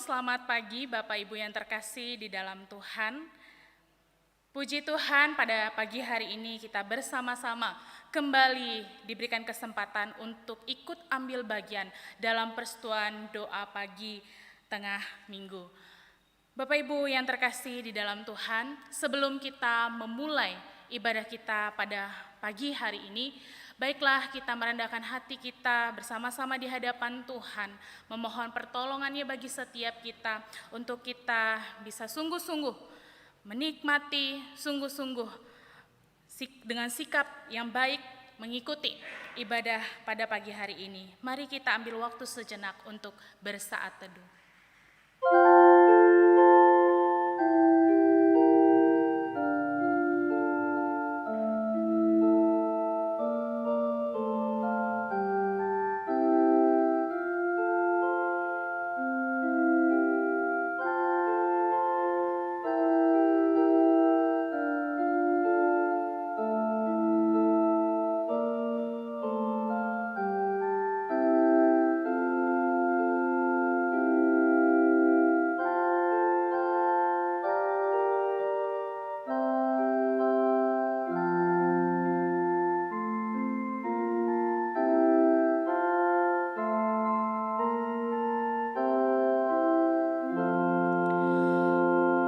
selamat pagi Bapak Ibu yang terkasih di dalam Tuhan. Puji Tuhan, pada pagi hari ini kita bersama-sama kembali diberikan kesempatan untuk ikut ambil bagian dalam persekutuan doa pagi tengah minggu. Bapak Ibu yang terkasih di dalam Tuhan, sebelum kita memulai ibadah kita pada pagi hari ini, baiklah kita merendahkan hati kita bersama-sama di hadapan Tuhan, memohon pertolongannya bagi setiap kita untuk kita bisa sungguh-sungguh menikmati, sungguh-sungguh dengan sikap yang baik mengikuti ibadah pada pagi hari ini. Mari kita ambil waktu sejenak untuk bersaat teduh.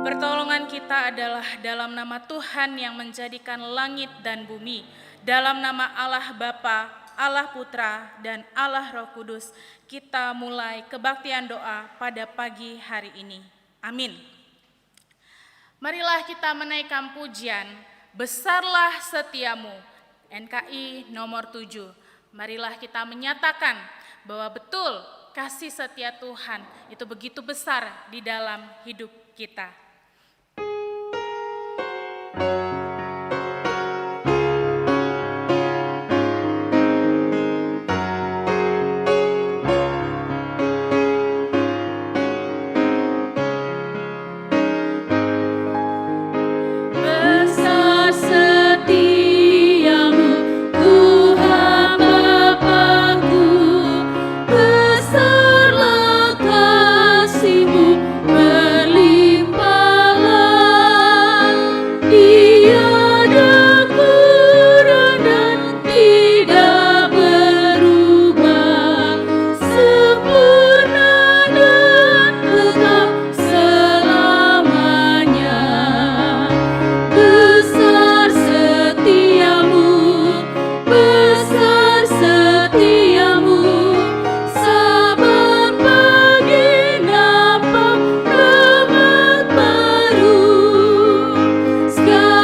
Pertolongan kita adalah dalam nama Tuhan yang menjadikan langit dan bumi, dalam nama Allah Bapa, Allah Putra, dan Allah Roh Kudus, kita mulai kebaktian doa pada pagi hari ini. Amin. Marilah kita menaikkan pujian, besarlah setiamu, NKI nomor 7. Marilah kita menyatakan bahwa betul kasih setia Tuhan itu begitu besar di dalam hidup kita. Sky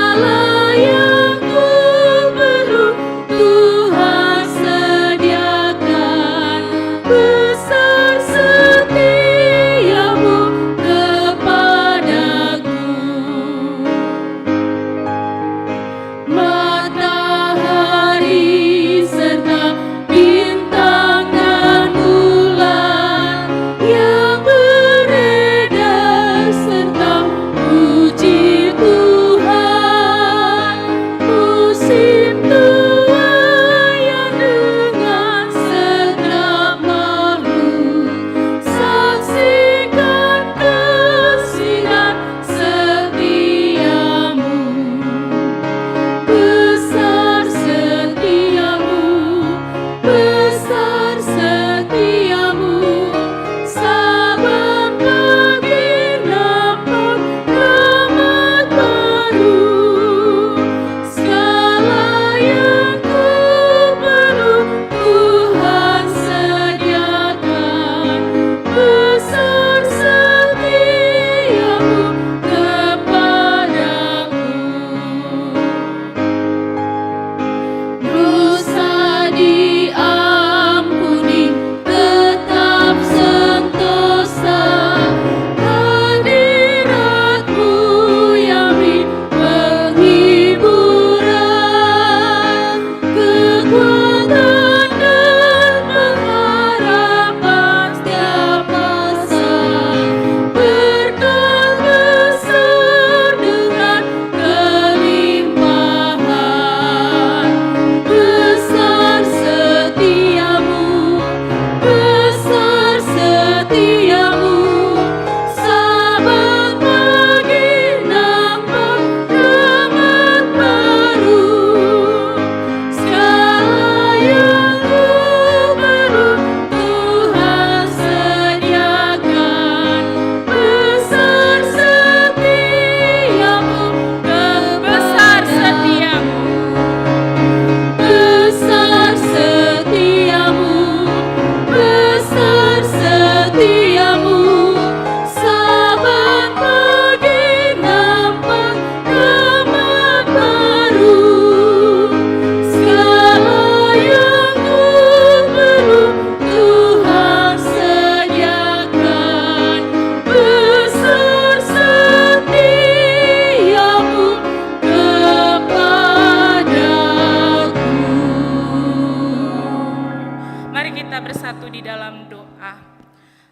di dalam doa.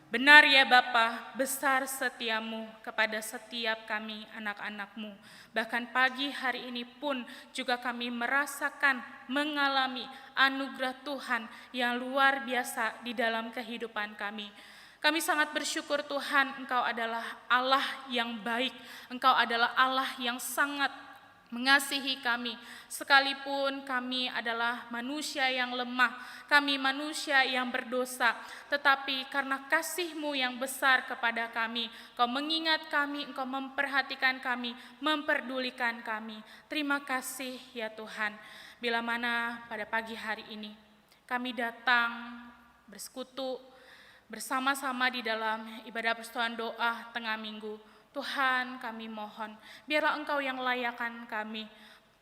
Benar ya Bapa, besar setiamu kepada setiap kami anak-anak-Mu. Bahkan pagi hari ini pun juga kami merasakan, mengalami anugerah Tuhan yang luar biasa di dalam kehidupan kami. Kami sangat bersyukur Tuhan, Engkau adalah Allah yang baik, Engkau adalah Allah yang sangat mengasihi kami, sekalipun kami adalah manusia yang lemah, kami manusia yang berdosa, tetapi karena kasih-Mu yang besar kepada kami, Engkau mengingat kami, Engkau memperhatikan kami, memperdulikan kami. Terima kasih ya Tuhan, bila mana pada pagi hari ini kami datang bersekutu bersama-sama di dalam ibadah persekutuan doa tengah minggu. Tuhan, kami mohon, biarlah Engkau yang layakkan kami.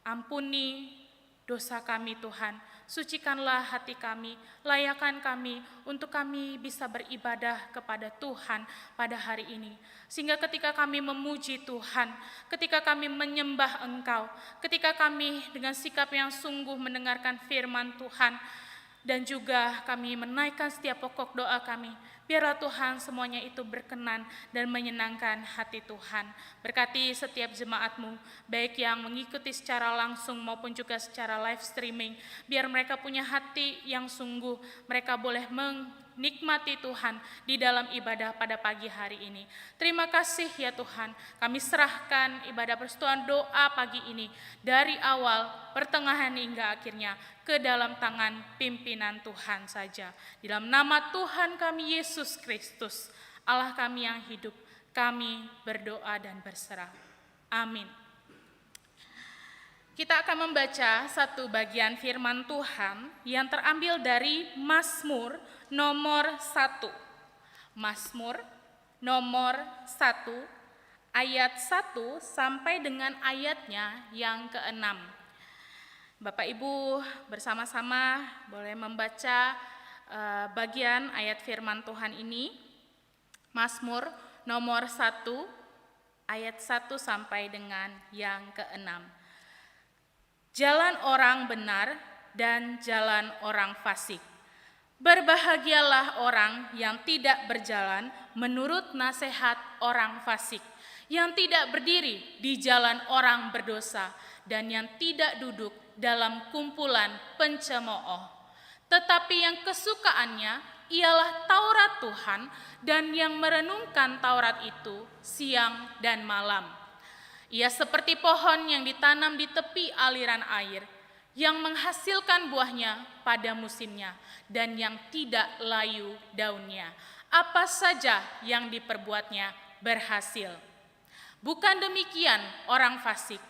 Ampuni dosa kami Tuhan, sucikanlah hati kami, layakkan kami untuk kami bisa beribadah kepada Tuhan pada hari ini. Sehingga ketika kami memuji Tuhan, ketika kami menyembah Engkau, ketika kami dengan sikap yang sungguh mendengarkan firman Tuhan, dan juga kami menaikkan setiap pokok doa kami, biarlah Tuhan semuanya itu berkenan dan menyenangkan hati Tuhan. Berkati setiap jemaat-Mu, baik yang mengikuti secara langsung maupun juga secara live streaming. Biar mereka punya hati yang sungguh, mereka boleh menikmati Tuhan di dalam ibadah pada pagi hari ini. Terima kasih ya Tuhan, kami serahkan ibadah persekutuan doa pagi ini dari awal, pertengahan hingga akhirnya ke dalam tangan pimpinan Tuhan saja. Di dalam nama Tuhan kami Yesus Kristus, Allah kami yang hidup, kami berdoa dan berserah. Amin. Kita akan membaca satu bagian firman Tuhan yang terambil dari Mazmur nomor 1. Mazmur nomor 1 ayat 1 sampai dengan ayatnya yang ke-6. Bapak Ibu bersama-sama boleh membaca bagian ayat firman Tuhan ini. Mazmur nomor 1 ayat 1 sampai dengan yang ke-6. Jalan orang benar dan jalan orang fasik. Berbahagialah orang yang tidak berjalan menurut nasihat orang fasik, yang tidak berdiri di jalan orang berdosa, dan yang tidak duduk dalam kumpulan pencemooh. Tetapi yang kesukaannya ialah Taurat Tuhan, dan yang merenungkan Taurat itu siang dan malam. Ia seperti pohon yang ditanam di tepi aliran air, yang menghasilkan buahnya pada musimnya, dan yang tidak layu daunnya. Apa saja yang diperbuatnya berhasil. Bukan demikian orang fasik,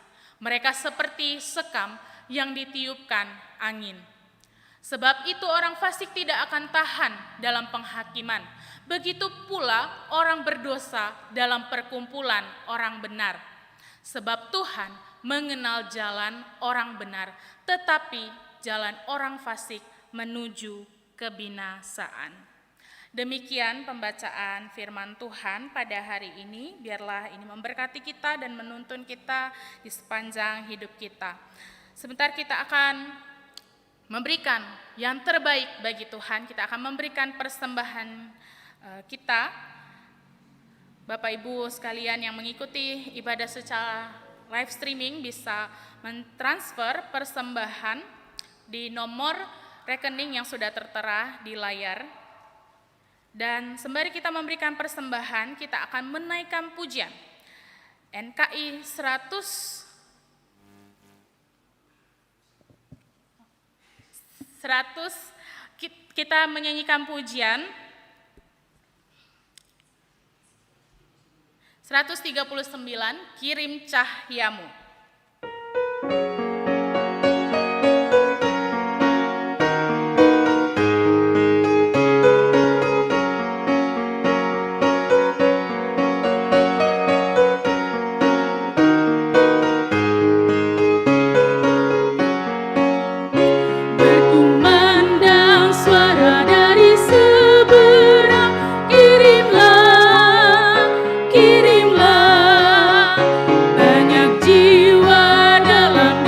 mereka seperti sekam yang ditiupkan angin. Sebab itu orang fasik tidak akan tahan dalam penghakiman. Begitu pula orang berdosa dalam perkumpulan orang benar. Sebab Tuhan mengenal jalan orang benar, tetapi jalan orang fasik menuju kebinasaan. Demikian pembacaan firman Tuhan pada hari ini. Biarlah ini memberkati kita dan menuntun kita di sepanjang hidup kita. Sebentar kita akan memberikan yang terbaik bagi Tuhan. Kita akan memberikan persembahan kita. Bapak Ibu sekalian yang mengikuti ibadah secara live streaming bisa mentransfer persembahan di nomor rekening yang sudah tertera di layar. Dan sembari kita memberikan persembahan, kita akan menaikkan pujian NKI 100 kita menyanyikan pujian 139, Kirim Cahyamu. Kirimlah banyak jiwa dalam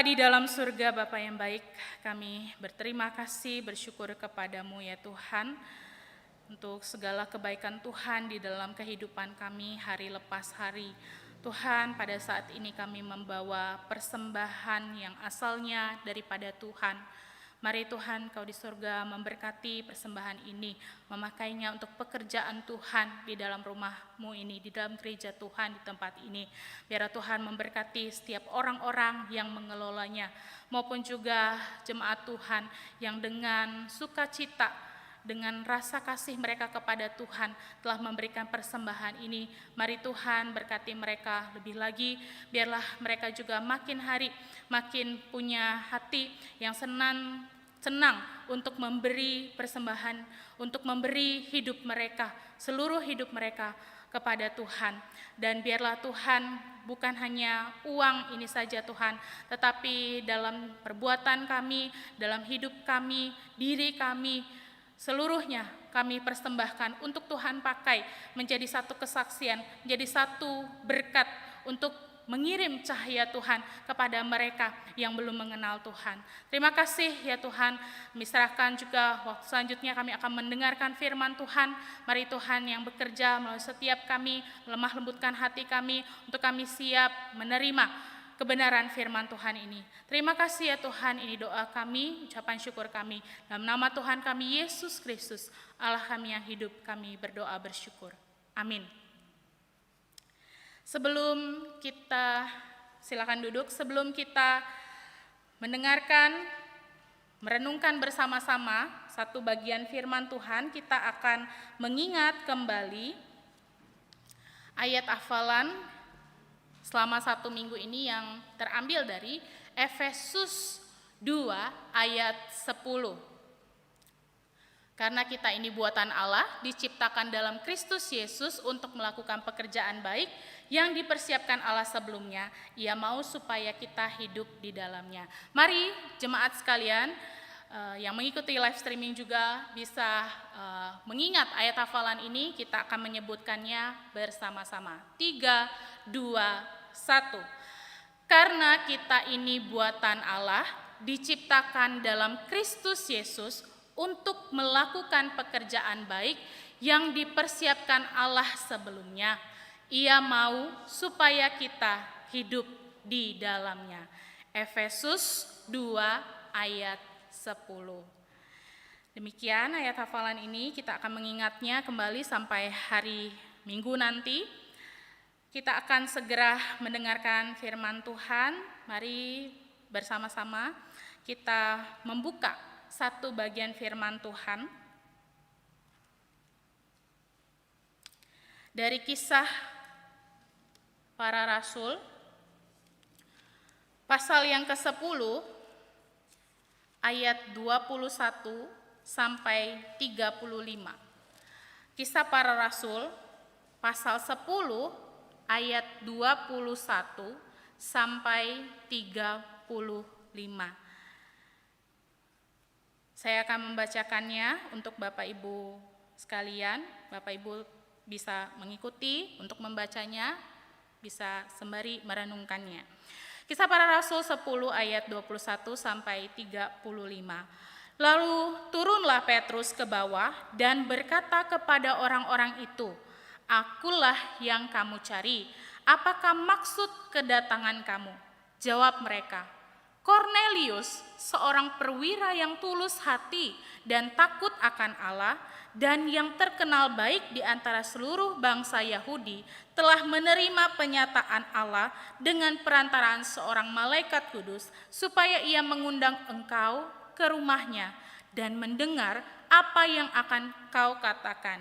di dalam surga, Bapa yang baik, kami berterima kasih, bersyukur kepadamu ya Tuhan, untuk segala kebaikan Tuhan di dalam kehidupan kami hari lepas hari. Tuhan, pada saat ini kami membawa persembahan yang asalnya daripada Tuhan. Mari Tuhan, Kau di surga memberkati persembahan ini, memakainya untuk pekerjaan Tuhan di dalam rumah-Mu ini, di dalam gereja Tuhan di tempat ini. Biar Tuhan memberkati setiap orang-orang yang mengelolanya, maupun juga jemaat Tuhan yang dengan sukacita, dengan rasa kasih mereka kepada Tuhan telah memberikan persembahan ini. Mari Tuhan berkati mereka lebih lagi, biarlah mereka juga makin hari makin punya hati yang senang untuk memberi persembahan, untuk memberi hidup mereka, seluruh hidup mereka kepada Tuhan. Dan biarlah Tuhan bukan hanya uang ini saja Tuhan, tetapi dalam perbuatan kami, dalam hidup kami, diri kami, seluruhnya kami persembahkan untuk Tuhan pakai menjadi satu kesaksian, menjadi satu berkat untuk mengirim cahaya Tuhan kepada mereka yang belum mengenal Tuhan. Terima kasih ya Tuhan, misalkan juga waktu selanjutnya kami akan mendengarkan firman Tuhan. Mari Tuhan yang bekerja melalui setiap kami, lemah lembutkan hati kami untuk kami siap menerima kebenaran firman Tuhan ini. Terima kasih ya Tuhan, ini doa kami, ucapan syukur kami. Dalam nama Tuhan kami Yesus Kristus, Allah kami yang hidup, kami berdoa bersyukur. Amin. Sebelum kita, silakan duduk, sebelum kita mendengarkan, merenungkan bersama-sama satu bagian firman Tuhan, kita akan mengingat kembali ayat hafalan selama 1 minggu ini yang terambil dari Efesus 2 ayat 10. Karena kita ini buatan Allah, diciptakan dalam Kristus Yesus untuk melakukan pekerjaan baik yang dipersiapkan Allah sebelumnya. Ia mau supaya kita hidup di dalamnya. Mari jemaat sekalian yang mengikuti live streaming juga bisa mengingat ayat hafalan ini. Kita akan menyebutkannya bersama-sama. 3, 2, 1. Karena kita ini buatan Allah, diciptakan dalam Kristus Yesus untuk melakukan pekerjaan baik yang dipersiapkan Allah sebelumnya. Ia mau supaya kita hidup di dalamnya. Efesus 2 ayat 10. Demikian ayat hafalan ini, kita akan mengingatnya kembali sampai hari Minggu nanti. Kita akan segera mendengarkan firman Tuhan. Mari bersama-sama kita membuka satu bagian firman Tuhan dari Kisah Para Rasul pasal yang ke-10 ayat 21 sampai 35. Kisah Para Rasul pasal 10 ayat 21 sampai 35. Saya akan membacakannya untuk Bapak Ibu sekalian. Bapak Ibu bisa mengikuti untuk membacanya, bisa sembari merenungkannya. Kisah Para Rasul 10 ayat 21 sampai 35. Lalu turunlah Petrus ke bawah dan berkata kepada orang-orang itu, "Akulah yang kamu cari. Apakah maksud kedatangan kamu?" Jawab mereka, "Kornelius, seorang perwira yang tulus hati dan takut akan Allah dan yang terkenal baik di antara seluruh bangsa Yahudi, telah menerima penyataan Allah dengan perantaraan seorang malaikat kudus supaya ia mengundang engkau ke rumahnya dan mendengar apa yang akan kau katakan.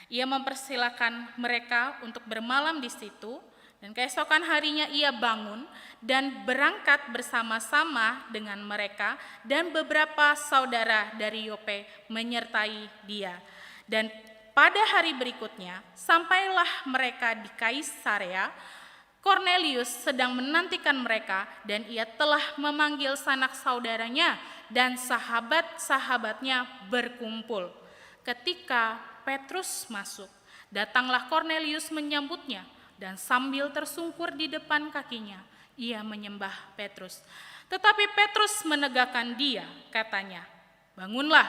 Ia mempersilakan mereka untuk bermalam di situ. Dan keesokan harinya ia bangun dan berangkat bersama-sama dengan mereka dan beberapa saudara dari Yope menyertai dia. Dan pada hari berikutnya sampailah mereka di Kaisarea. Kornelius sedang menantikan mereka dan ia telah memanggil sanak saudaranya dan sahabat-sahabatnya berkumpul. Ketika Petrus masuk, datanglah Kornelius menyambutnya. Dan sambil tersungkur di depan kakinya, ia menyembah Petrus. Tetapi Petrus menegakkan dia, katanya, "Bangunlah,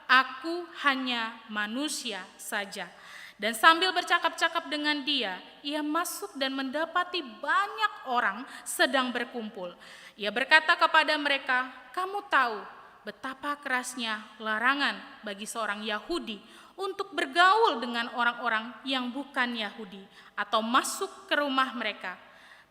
aku hanya manusia saja." Dan sambil bercakap-cakap dengan dia, ia masuk dan mendapati banyak orang sedang berkumpul. Ia berkata kepada mereka, "Kamu tahu betapa kerasnya larangan bagi seorang Yahudi untuk bergaul dengan orang-orang yang bukan Yahudi atau masuk ke rumah mereka.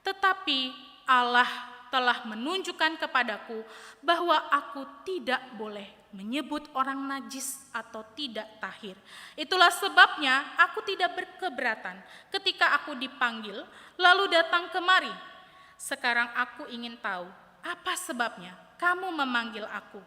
Tetapi Allah telah menunjukkan kepadaku bahwa aku tidak boleh menyebut orang najis atau tidak tahir. Itulah sebabnya aku tidak berkeberatan ketika aku dipanggil lalu datang kemari. Sekarang aku ingin tahu apa sebabnya kamu memanggil aku."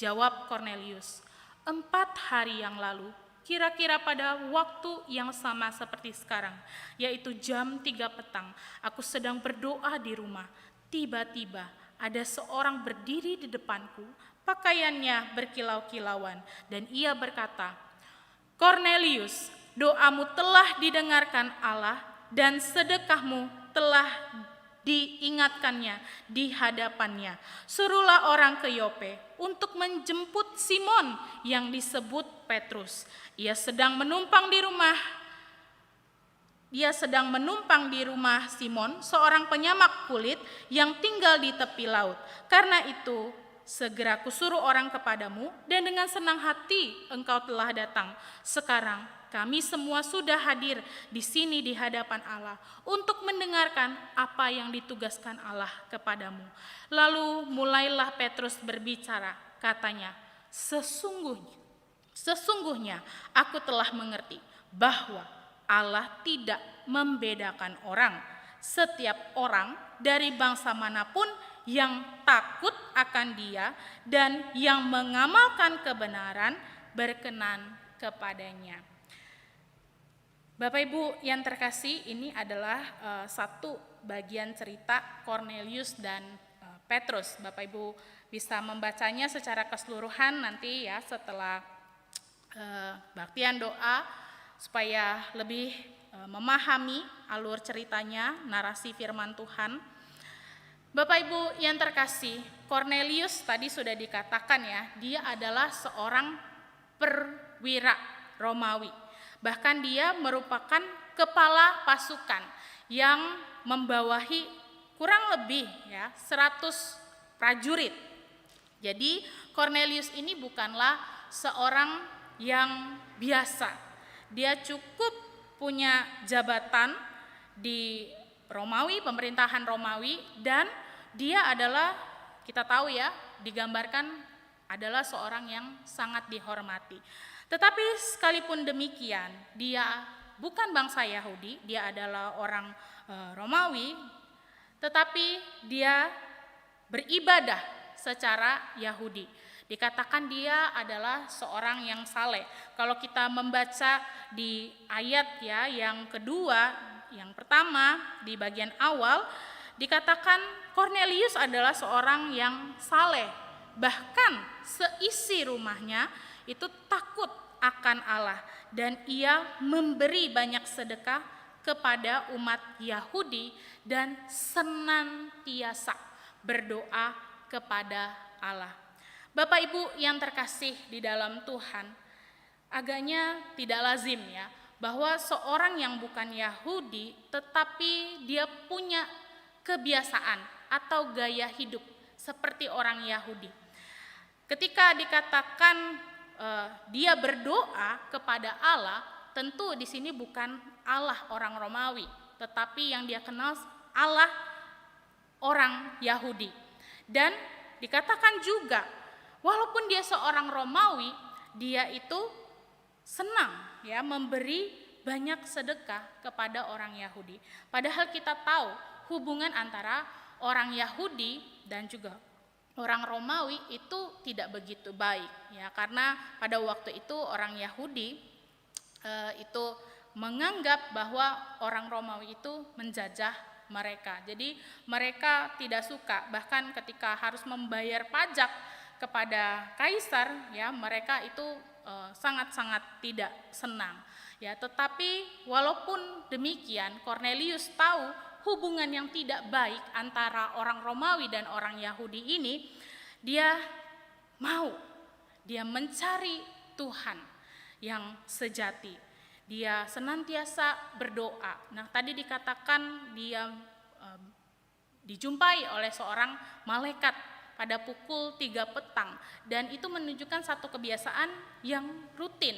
Jawab Kornelius, 4 hari yang lalu, kira-kira pada waktu yang sama seperti sekarang, yaitu jam 3 petang, aku sedang berdoa di rumah. Tiba-tiba ada seorang berdiri di depanku, pakaiannya berkilau-kilauan, dan ia berkata, "Kornelius, doamu telah didengarkan Allah dan sedekahmu telah diingatkannya di hadapannya. Suruhlah orang ke Yope untuk menjemput Simon yang disebut Petrus. Ia sedang menumpang di rumah Simon, seorang penyamak kulit yang tinggal di tepi laut. Karena itu, segera kusuruh orang kepadamu, dan dengan senang hati engkau telah datang. Sekarang kami semua sudah hadir di sini di hadapan Allah untuk mendengarkan apa yang ditugaskan Allah kepadamu." Lalu mulailah Petrus berbicara, katanya, Sesungguhnya aku telah mengerti bahwa Allah tidak membedakan orang. Setiap orang dari bangsa manapun yang takut akan Dia dan yang mengamalkan kebenaran berkenan kepadanya. Bapak Ibu yang terkasih, ini adalah satu bagian cerita Kornelius dan Petrus. Bapak Ibu bisa membacanya secara keseluruhan nanti ya setelah baktian doa supaya lebih memahami alur ceritanya, narasi firman Tuhan. Bapak Ibu yang terkasih, Kornelius tadi sudah dikatakan ya, dia adalah seorang perwira Romawi. Bahkan dia merupakan kepala pasukan yang membawahi kurang lebih ya 100 prajurit. Jadi Kornelius ini bukanlah seorang yang biasa. Dia cukup punya jabatan di Romawi, pemerintahan Romawi, dan dia adalah, kita tahu ya, digambarkan adalah seorang yang sangat dihormati. Tetapi sekalipun demikian, dia bukan bangsa Yahudi, dia adalah orang Romawi, tetapi dia beribadah secara Yahudi. Dikatakan dia adalah seorang yang saleh. Kalau kita membaca di ayat ya yang kedua, yang pertama di bagian awal, dikatakan Kornelius adalah seorang yang saleh. Bahkan seisi rumahnya itu takut akan Allah dan ia memberi banyak sedekah kepada umat Yahudi dan senantiasa berdoa kepada Allah. Bapak Ibu yang terkasih di dalam Tuhan, agaknya tidak lazim ya bahwa seorang yang bukan Yahudi tetapi dia punya kebiasaan atau gaya hidup seperti orang Yahudi. Ketika dikatakan dia berdoa kepada Allah, tentu di sini bukan Allah orang Romawi, tetapi yang dia kenal Allah orang Yahudi. Dan dikatakan juga, walaupun dia seorang Romawi, dia itu senang ya memberi banyak sedekah kepada orang Yahudi. Padahal kita tahu hubungan antara orang Yahudi dan juga orang Romawi itu tidak begitu baik ya, karena pada waktu itu orang Yahudi itu menganggap bahwa orang Romawi itu menjajah mereka. Jadi mereka tidak suka, bahkan ketika harus membayar pajak kepada kaisar ya, mereka itu sangat-sangat tidak senang ya. Tetapi walaupun demikian, Kornelius tahu hubungan yang tidak baik antara orang Romawi dan orang Yahudi ini, dia mencari Tuhan yang sejati. Dia senantiasa berdoa. Nah, tadi dikatakan dia dijumpai oleh seorang malaikat pada pukul 3 petang, dan itu menunjukkan satu kebiasaan yang rutin.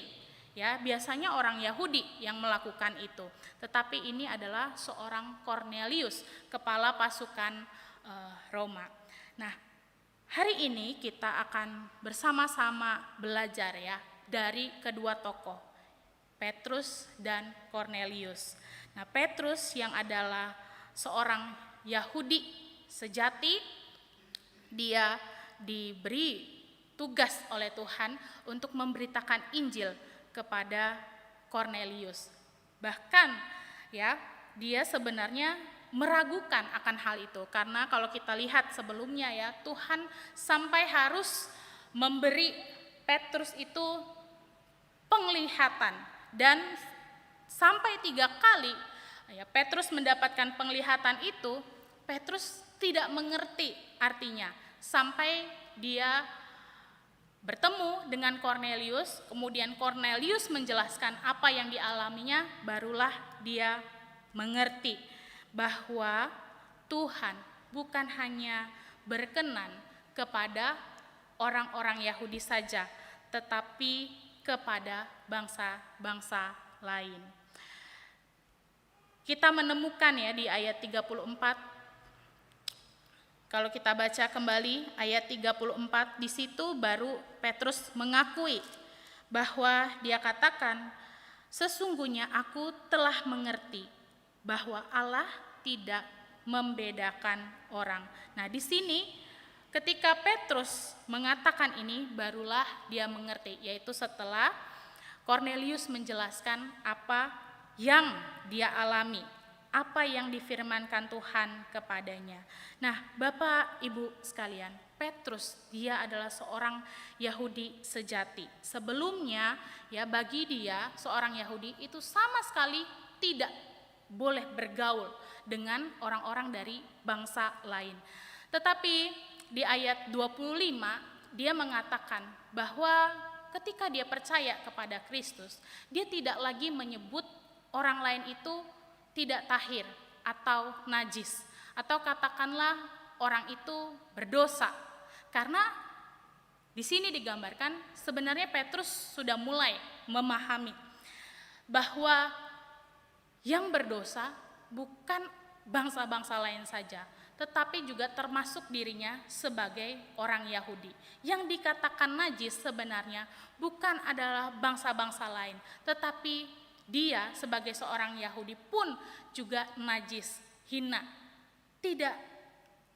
Ya, biasanya orang Yahudi yang melakukan itu, tetapi ini adalah seorang Cornelius, kepala pasukan Roma. Nah, hari ini kita akan bersama-sama belajar ya dari kedua tokoh, Petrus dan Cornelius. Nah, Petrus yang adalah seorang Yahudi sejati, dia diberi tugas oleh Tuhan untuk memberitakan Injil kepada Cornelius. Bahkan ya, dia sebenarnya meragukan akan hal itu, karena kalau kita lihat sebelumnya ya, Tuhan sampai harus memberi Petrus itu penglihatan, dan sampai 3 kali ya Petrus mendapatkan penglihatan itu, Petrus tidak mengerti artinya, sampai dia bertemu dengan Cornelius, kemudian Cornelius menjelaskan apa yang dialaminya, barulah dia mengerti bahwa Tuhan bukan hanya berkenan kepada orang-orang Yahudi saja, tetapi kepada bangsa-bangsa lain. Kita menemukan ya di ayat 34, kalau kita baca kembali ayat 34, di situ baru Petrus mengakui bahwa dia katakan, sesungguhnya aku telah mengerti bahwa Allah tidak membedakan orang. Nah, di sini ketika Petrus mengatakan ini, barulah dia mengerti, yaitu setelah Cornelius menjelaskan apa yang dia alami, apa yang difirmankan Tuhan kepadanya. Nah, Bapak Ibu sekalian, Petrus dia adalah seorang Yahudi sejati. Sebelumnya ya, bagi dia seorang Yahudi itu sama sekali tidak boleh bergaul dengan orang-orang dari bangsa lain. Tetapi di ayat 25 dia mengatakan bahwa ketika dia percaya kepada Kristus, dia tidak lagi menyebut orang lain itu tidak tahir atau najis, atau katakanlah orang itu berdosa. Karena di sini digambarkan sebenarnya Petrus sudah mulai memahami bahwa yang berdosa bukan bangsa-bangsa lain saja, tetapi juga termasuk dirinya sebagai orang Yahudi. Yang dikatakan najis sebenarnya bukan adalah bangsa-bangsa lain, tetapi dia sebagai seorang Yahudi pun juga najis, hina, tidak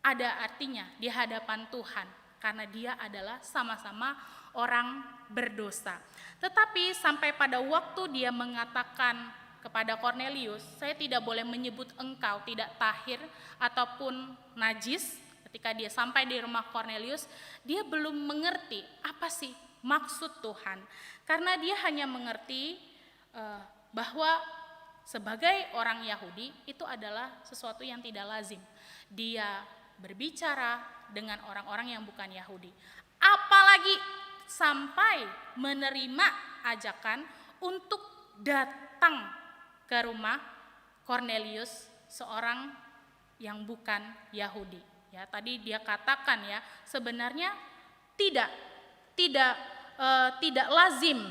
ada artinya di hadapan Tuhan, karena dia adalah sama-sama orang berdosa. Tetapi sampai pada waktu dia mengatakan kepada Cornelius, saya tidak boleh menyebut engkau tidak tahir ataupun najis, ketika dia sampai di rumah Cornelius, dia belum mengerti apa sih maksud Tuhan, karena dia hanya mengerti bahwa sebagai orang Yahudi itu adalah sesuatu yang tidak lazim dia berbicara dengan orang-orang yang bukan Yahudi, apalagi sampai menerima ajakan untuk datang ke rumah Cornelius, seorang yang bukan Yahudi. Ya, tadi dia katakan ya, sebenarnya tidak lazim,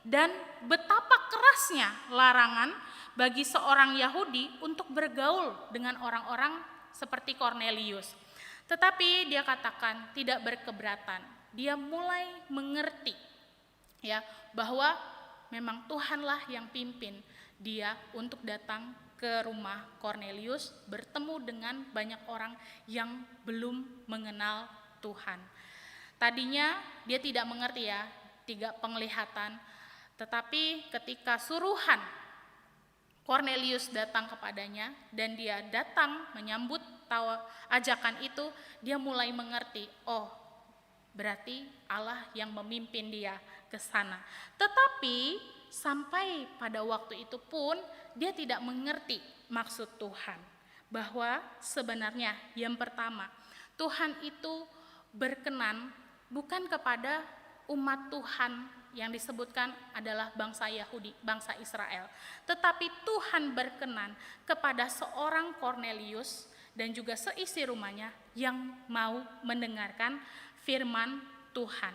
dan betapa kerasnya larangan bagi seorang Yahudi untuk bergaul dengan orang-orang seperti Cornelius. Tetapi dia katakan tidak berkeberatan. Dia mulai mengerti ya bahwa memang Tuhanlah yang pimpin dia untuk datang ke rumah Cornelius, bertemu dengan banyak orang yang belum mengenal Tuhan. Tadinya dia tidak mengerti ya 3 penglihatan, tetapi ketika suruhan Cornelius datang kepadanya dan dia datang menyambut ajakan itu, dia mulai mengerti, oh berarti Allah yang memimpin dia ke sana. Tetapi sampai pada waktu itu pun dia tidak mengerti maksud Tuhan. bahwa sebenarnya yang pertama, Tuhan itu berkenan bukan kepada umat Tuhan yang disebutkan adalah bangsa Yahudi, bangsa Israel, tetapi Tuhan berkenan kepada seorang Kornelius dan juga seisi rumahnya yang mau mendengarkan firman Tuhan.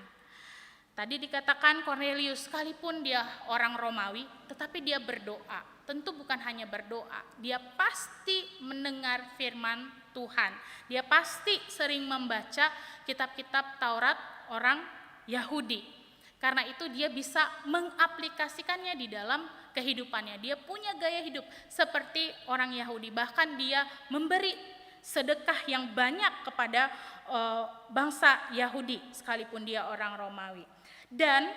Tadi dikatakan Kornelius sekalipun dia orang Romawi, tetapi dia berdoa. Tentu bukan hanya berdoa, dia pasti mendengar firman Tuhan. Dia pasti sering membaca kitab-kitab Taurat orang Yahudi. Karena itu dia bisa mengaplikasikannya di dalam kehidupannya. Dia punya gaya hidup seperti orang Yahudi. Bahkan dia memberi sedekah yang banyak kepada bangsa Yahudi sekalipun dia orang Romawi. Dan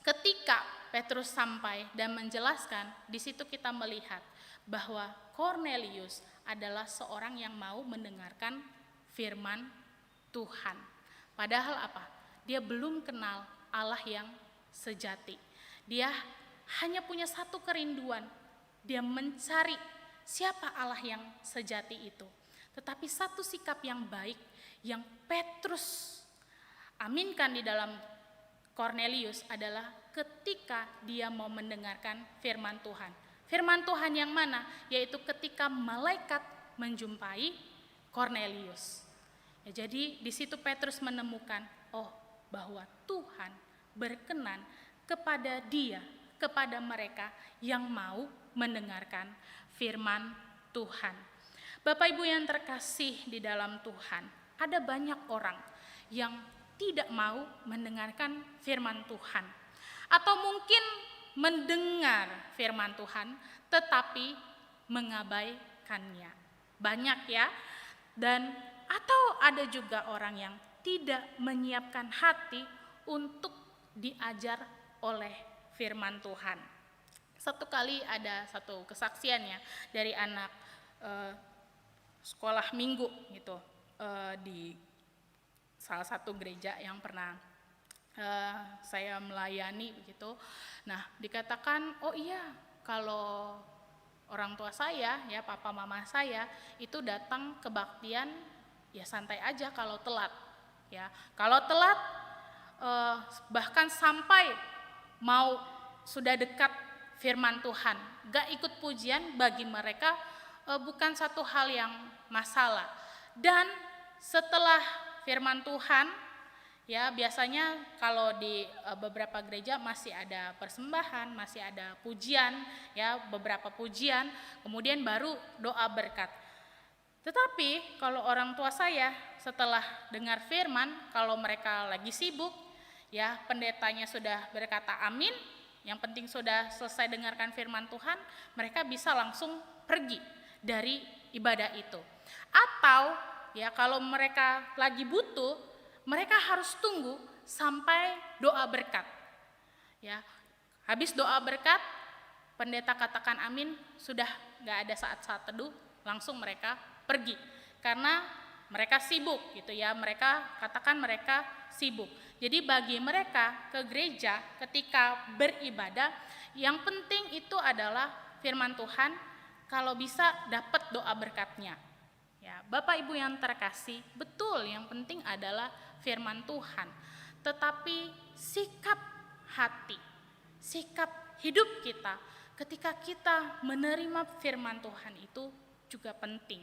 ketika Petrus sampai dan menjelaskan, di situ kita melihat bahwa Kornelius adalah seorang yang mau mendengarkan firman Tuhan. Padahal apa? Dia belum kenal Allah yang sejati. Dia hanya punya satu kerinduan. Dia mencari siapa Allah yang sejati itu. Tetapi satu sikap yang baik yang Petrus aminkan di dalam Kornelius adalah ketika dia mau mendengarkan firman Tuhan. Firman Tuhan yang mana? Yaitu ketika malaikat menjumpai Kornelius. Ya, jadi di situ Petrus menemukan, bahwa Tuhan berkenan kepada dia, kepada mereka yang mau mendengarkan firman Tuhan. Bapak Ibu yang terkasih di dalam Tuhan, ada banyak orang yang tidak mau mendengarkan firman Tuhan, atau mungkin mendengar firman Tuhan tetapi mengabaikannya. Banyak ya. Dan atau ada juga orang yang tidak menyiapkan hati untuk diajar oleh firman Tuhan. Satu kali ada satu kesaksiannya dari anak sekolah minggu gitu, di salah satu gereja yang pernah saya melayani begitu. Nah, dikatakan, kalau orang tua saya, ya papa mama saya itu datang kebaktian ya santai aja kalau telat. Ya, kalau telat bahkan sampai mau sudah dekat firman Tuhan, gak ikut pujian bagi mereka bukan satu hal yang masalah. Dan setelah firman Tuhan, ya biasanya kalau di beberapa gereja masih ada persembahan, masih ada pujian, ya beberapa pujian, kemudian baru doa berkat. Tetapi kalau orang tua saya setelah dengar firman, kalau mereka lagi sibuk, ya pendetanya sudah berkata amin, yang penting sudah selesai dengarkan firman Tuhan, mereka bisa langsung pergi dari ibadah itu. Atau ya kalau mereka lagi butuh, mereka harus tunggu sampai doa berkat. Ya, habis doa berkat, pendeta katakan amin, sudah gak ada saat-saat teduh, langsung mereka pergi. Karena mereka sibuk gitu ya, mereka katakan mereka sibuk. Jadi bagi mereka ke gereja ketika beribadah, yang penting itu adalah firman Tuhan, kalau bisa dapat doa berkatnya. Ya, Bapak Ibu yang terkasih, betul yang penting adalah firman Tuhan. Tetapi sikap hati, sikap hidup kita ketika kita menerima firman Tuhan itu juga penting.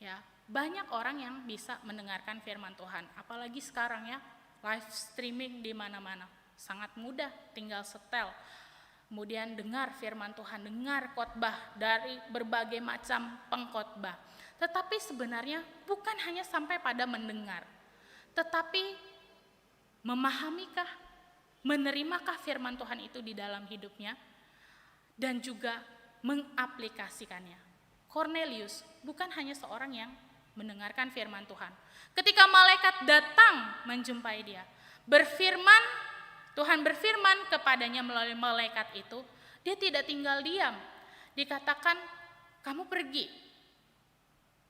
Ya, banyak orang yang bisa mendengarkan firman Tuhan, apalagi sekarang ya, live streaming di mana-mana. Sangat mudah, tinggal setel. Kemudian dengar firman Tuhan, dengar khotbah dari berbagai macam pengkhotbah. Tetapi sebenarnya bukan hanya sampai pada mendengar, tetapi memahamikah, menerimakah firman Tuhan itu di dalam hidupnya, dan juga mengaplikasikannya. Kornelius bukan hanya seorang yang mendengarkan firman Tuhan. Ketika malaikat datang menjumpai dia, Tuhan berfirman kepadanya melalui malaikat itu, dia tidak tinggal diam. Dikatakan, kamu pergi,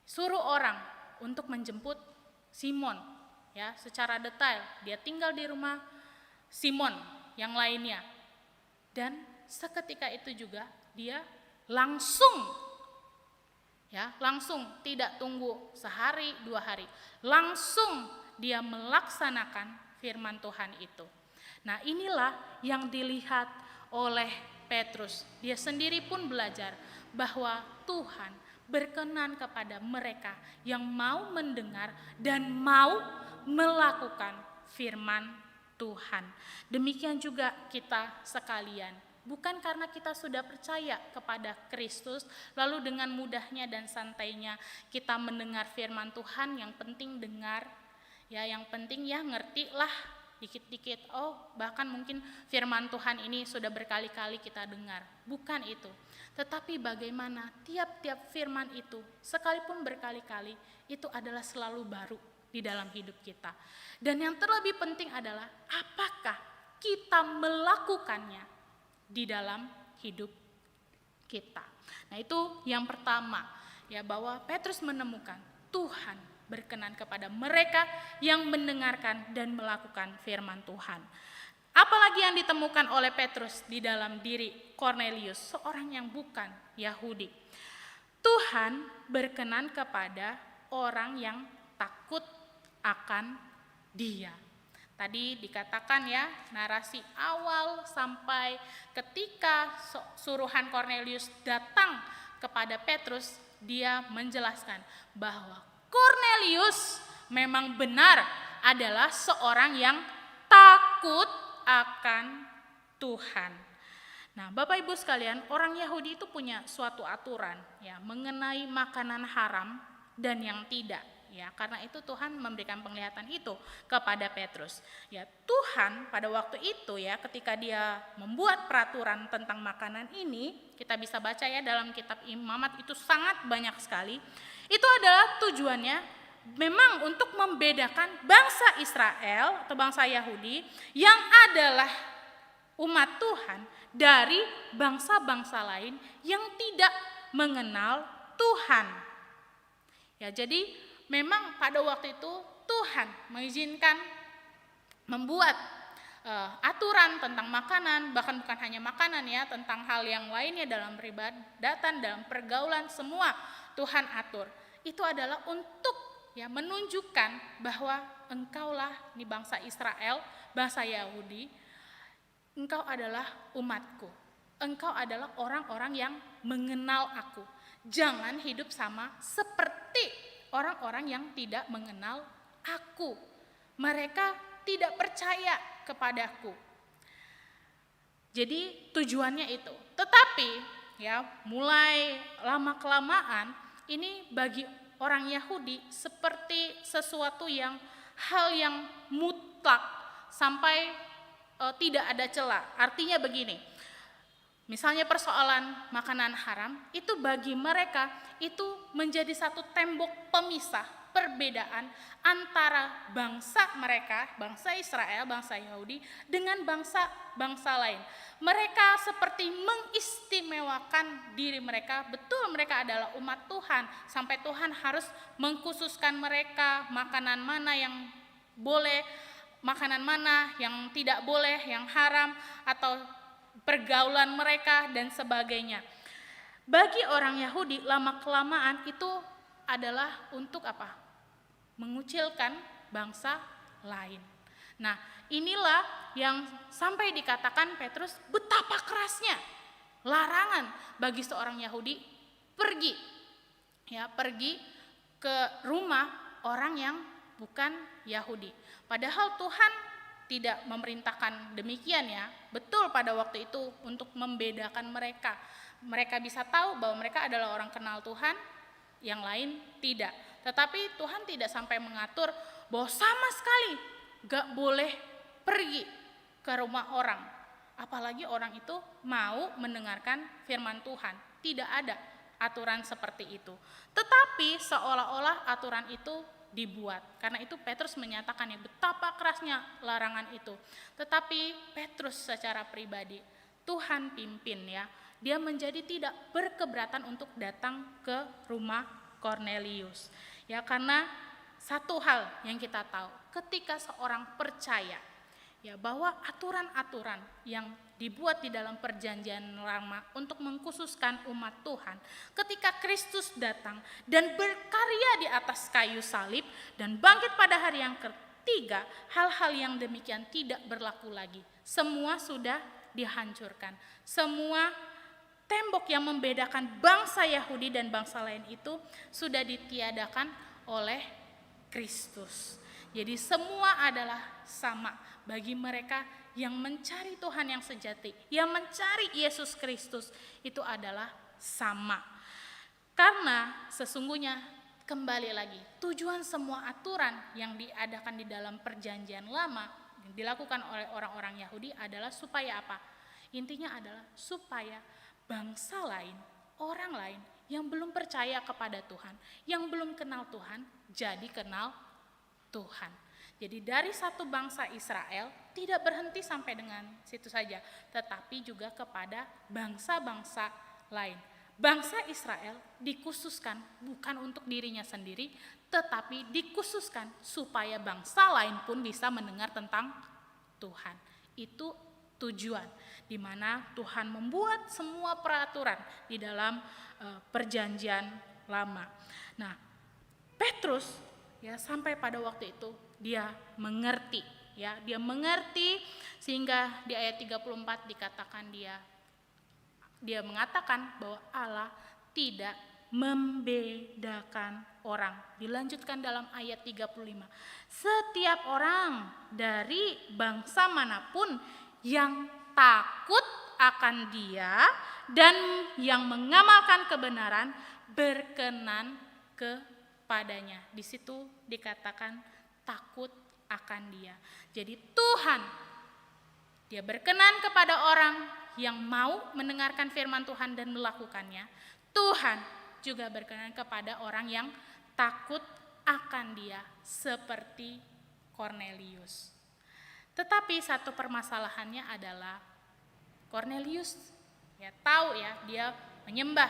suruh orang untuk menjemput Simon. Ya, secara detail, dia tinggal di rumah Simon yang lainnya. Dan seketika itu juga dia langsung Ya, langsung tidak tunggu sehari, 2 hari. Langsung dia melaksanakan firman Tuhan itu. Nah, inilah yang dilihat oleh Petrus. Dia sendiri pun belajar bahwa Tuhan berkenan kepada mereka yang mau mendengar dan mau melakukan firman Tuhan. Demikian juga kita sekalian. Bukan karena kita sudah percaya kepada Kristus, lalu dengan mudahnya dan santainya kita mendengar firman Tuhan, yang penting dengar, ya yang penting ya ngerti lah dikit-dikit. Oh, bahkan mungkin firman Tuhan ini sudah berkali-kali kita dengar. Bukan itu. Tetapi bagaimana tiap-tiap firman itu, sekalipun berkali-kali, itu adalah selalu baru di dalam hidup kita. Dan yang terlebih penting adalah apakah kita melakukannya di dalam hidup kita. Nah, itu yang pertama, ya, bahwa Petrus menemukan Tuhan berkenan kepada mereka yang mendengarkan dan melakukan firman Tuhan. Apalagi yang ditemukan oleh Petrus di dalam diri Kornelius, seorang yang bukan Yahudi. Tuhan berkenan kepada orang yang takut akan Dia. Tadi dikatakan ya, narasi awal sampai ketika suruhan Kornelius datang kepada Petrus, dia menjelaskan bahwa Kornelius memang benar adalah seorang yang takut akan Tuhan. Nah, Bapak Ibu sekalian, orang Yahudi itu punya suatu aturan ya mengenai makanan haram dan yang tidak. Ya, karena itu Tuhan memberikan penglihatan itu kepada Petrus. Ya, Tuhan pada waktu itu ya, ketika dia membuat peraturan tentang makanan ini, kita bisa baca ya dalam kitab Imamat, itu sangat banyak sekali. Itu adalah tujuannya memang untuk membedakan bangsa Israel atau bangsa Yahudi yang adalah umat Tuhan dari bangsa-bangsa lain yang tidak mengenal Tuhan. Ya, jadi memang pada waktu itu Tuhan mengizinkan membuat aturan tentang makanan, bahkan bukan hanya makanan ya, tentang hal yang lainnya dalam peribadatan, dalam pergaulan, semua Tuhan atur. Itu adalah untuk ya menunjukkan bahwa engkaulah nih bangsa Israel, bangsa Yahudi, engkau adalah umatku. Engkau adalah orang-orang yang mengenal aku. Jangan hidup sama seperti orang-orang yang tidak mengenal aku. Mereka tidak percaya kepadaku. Jadi tujuannya itu. Tetapi ya mulai lama-kelamaan ini bagi orang Yahudi seperti sesuatu yang hal yang mutlak sampai tidak ada celah. Artinya begini. Misalnya persoalan makanan haram, itu bagi mereka itu menjadi satu tembok pemisah, perbedaan antara bangsa mereka, bangsa Israel, bangsa Yahudi, dengan bangsa-bangsa lain. Mereka seperti mengistimewakan diri mereka, betul mereka adalah umat Tuhan, sampai Tuhan harus mengkhususkan mereka, makanan mana yang boleh, makanan mana yang tidak boleh, yang haram, atau pergaulan mereka dan sebagainya. Bagi orang Yahudi lama-kelamaan itu adalah untuk apa? Mengucilkan bangsa lain. Nah, inilah yang sampai dikatakan Petrus betapa kerasnya larangan bagi seorang Yahudi pergi ke rumah orang yang bukan Yahudi. Padahal Tuhan tidak memerintahkan demikian ya. Betul pada waktu itu untuk membedakan mereka. Mereka bisa tahu bahwa mereka adalah orang kenal Tuhan, yang lain tidak. Tetapi Tuhan tidak sampai mengatur bahwa sama sekali gak boleh pergi ke rumah orang. Apalagi orang itu mau mendengarkan firman Tuhan. Tidak ada aturan seperti itu. Tetapi seolah-olah aturan itu dibuat. Karena itu Petrus menyatakan ya betapa kerasnya larangan itu. Tetapi Petrus secara pribadi, Tuhan pimpin ya. Dia menjadi tidak berkeberatan untuk datang ke rumah Kornelius. Ya, karena satu hal yang kita tahu, ketika seorang percaya ya bahwa aturan-aturan yang dibuat di dalam perjanjian lama untuk mengkhususkan umat Tuhan, ketika Kristus datang dan berkarya di atas kayu salib dan bangkit pada hari yang ketiga, hal-hal yang demikian tidak berlaku lagi. Semua sudah dihancurkan. Semua tembok yang membedakan bangsa Yahudi dan bangsa lain itu sudah ditiadakan oleh Kristus. Jadi semua adalah sama bagi mereka yang mencari Tuhan yang sejati, yang mencari Yesus Kristus, itu adalah sama. Karena sesungguhnya kembali lagi, tujuan semua aturan yang diadakan di dalam perjanjian lama yang dilakukan oleh orang-orang Yahudi adalah supaya apa? Intinya adalah supaya bangsa lain, orang lain yang belum percaya kepada Tuhan, yang belum kenal Tuhan, jadi kenal Tuhan. Jadi dari satu bangsa Israel tidak berhenti sampai dengan situ saja, tetapi juga kepada bangsa-bangsa lain. Bangsa Israel dikhususkan bukan untuk dirinya sendiri, tetapi dikhususkan supaya bangsa lain pun bisa mendengar tentang Tuhan. Itu tujuan di mana Tuhan membuat semua peraturan di dalam perjanjian lama. Nah, Petrus ya sampai pada waktu itu dia mengerti, ya, dia mengerti sehingga di ayat 34 dikatakan dia mengatakan bahwa Allah tidak membedakan orang. Dilanjutkan dalam ayat 35. Setiap orang dari bangsa manapun yang takut akan Dia dan yang mengamalkan kebenaran berkenan kepadanya. Di situ dikatakan takut akan Dia. Jadi Tuhan, Dia berkenan kepada orang yang mau mendengarkan firman Tuhan dan melakukannya. Tuhan juga berkenan kepada orang yang takut akan Dia seperti Kornelius. Tetapi satu permasalahannya adalah Kornelius ya tahu ya dia menyembah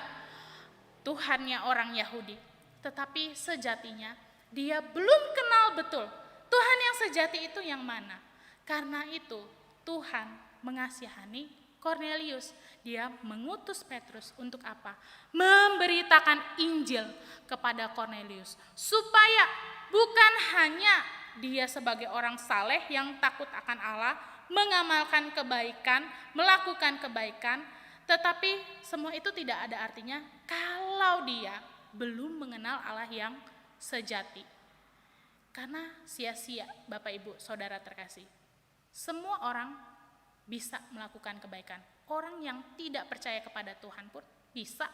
Tuhannya orang Yahudi, tetapi sejatinya dia belum kenal betul Tuhan yang sejati itu yang mana. Karena itu Tuhan mengasihani Kornelius. Dia mengutus Petrus untuk apa? Memberitakan Injil kepada Kornelius supaya bukan hanya dia sebagai orang saleh yang takut akan Allah, mengamalkan kebaikan, melakukan kebaikan, tetapi semua itu tidak ada artinya kalau dia belum mengenal Allah yang sejati. Karena sia-sia, Bapak Ibu, Saudara terkasih. Semua orang bisa melakukan kebaikan. Orang yang tidak percaya kepada Tuhan pun bisa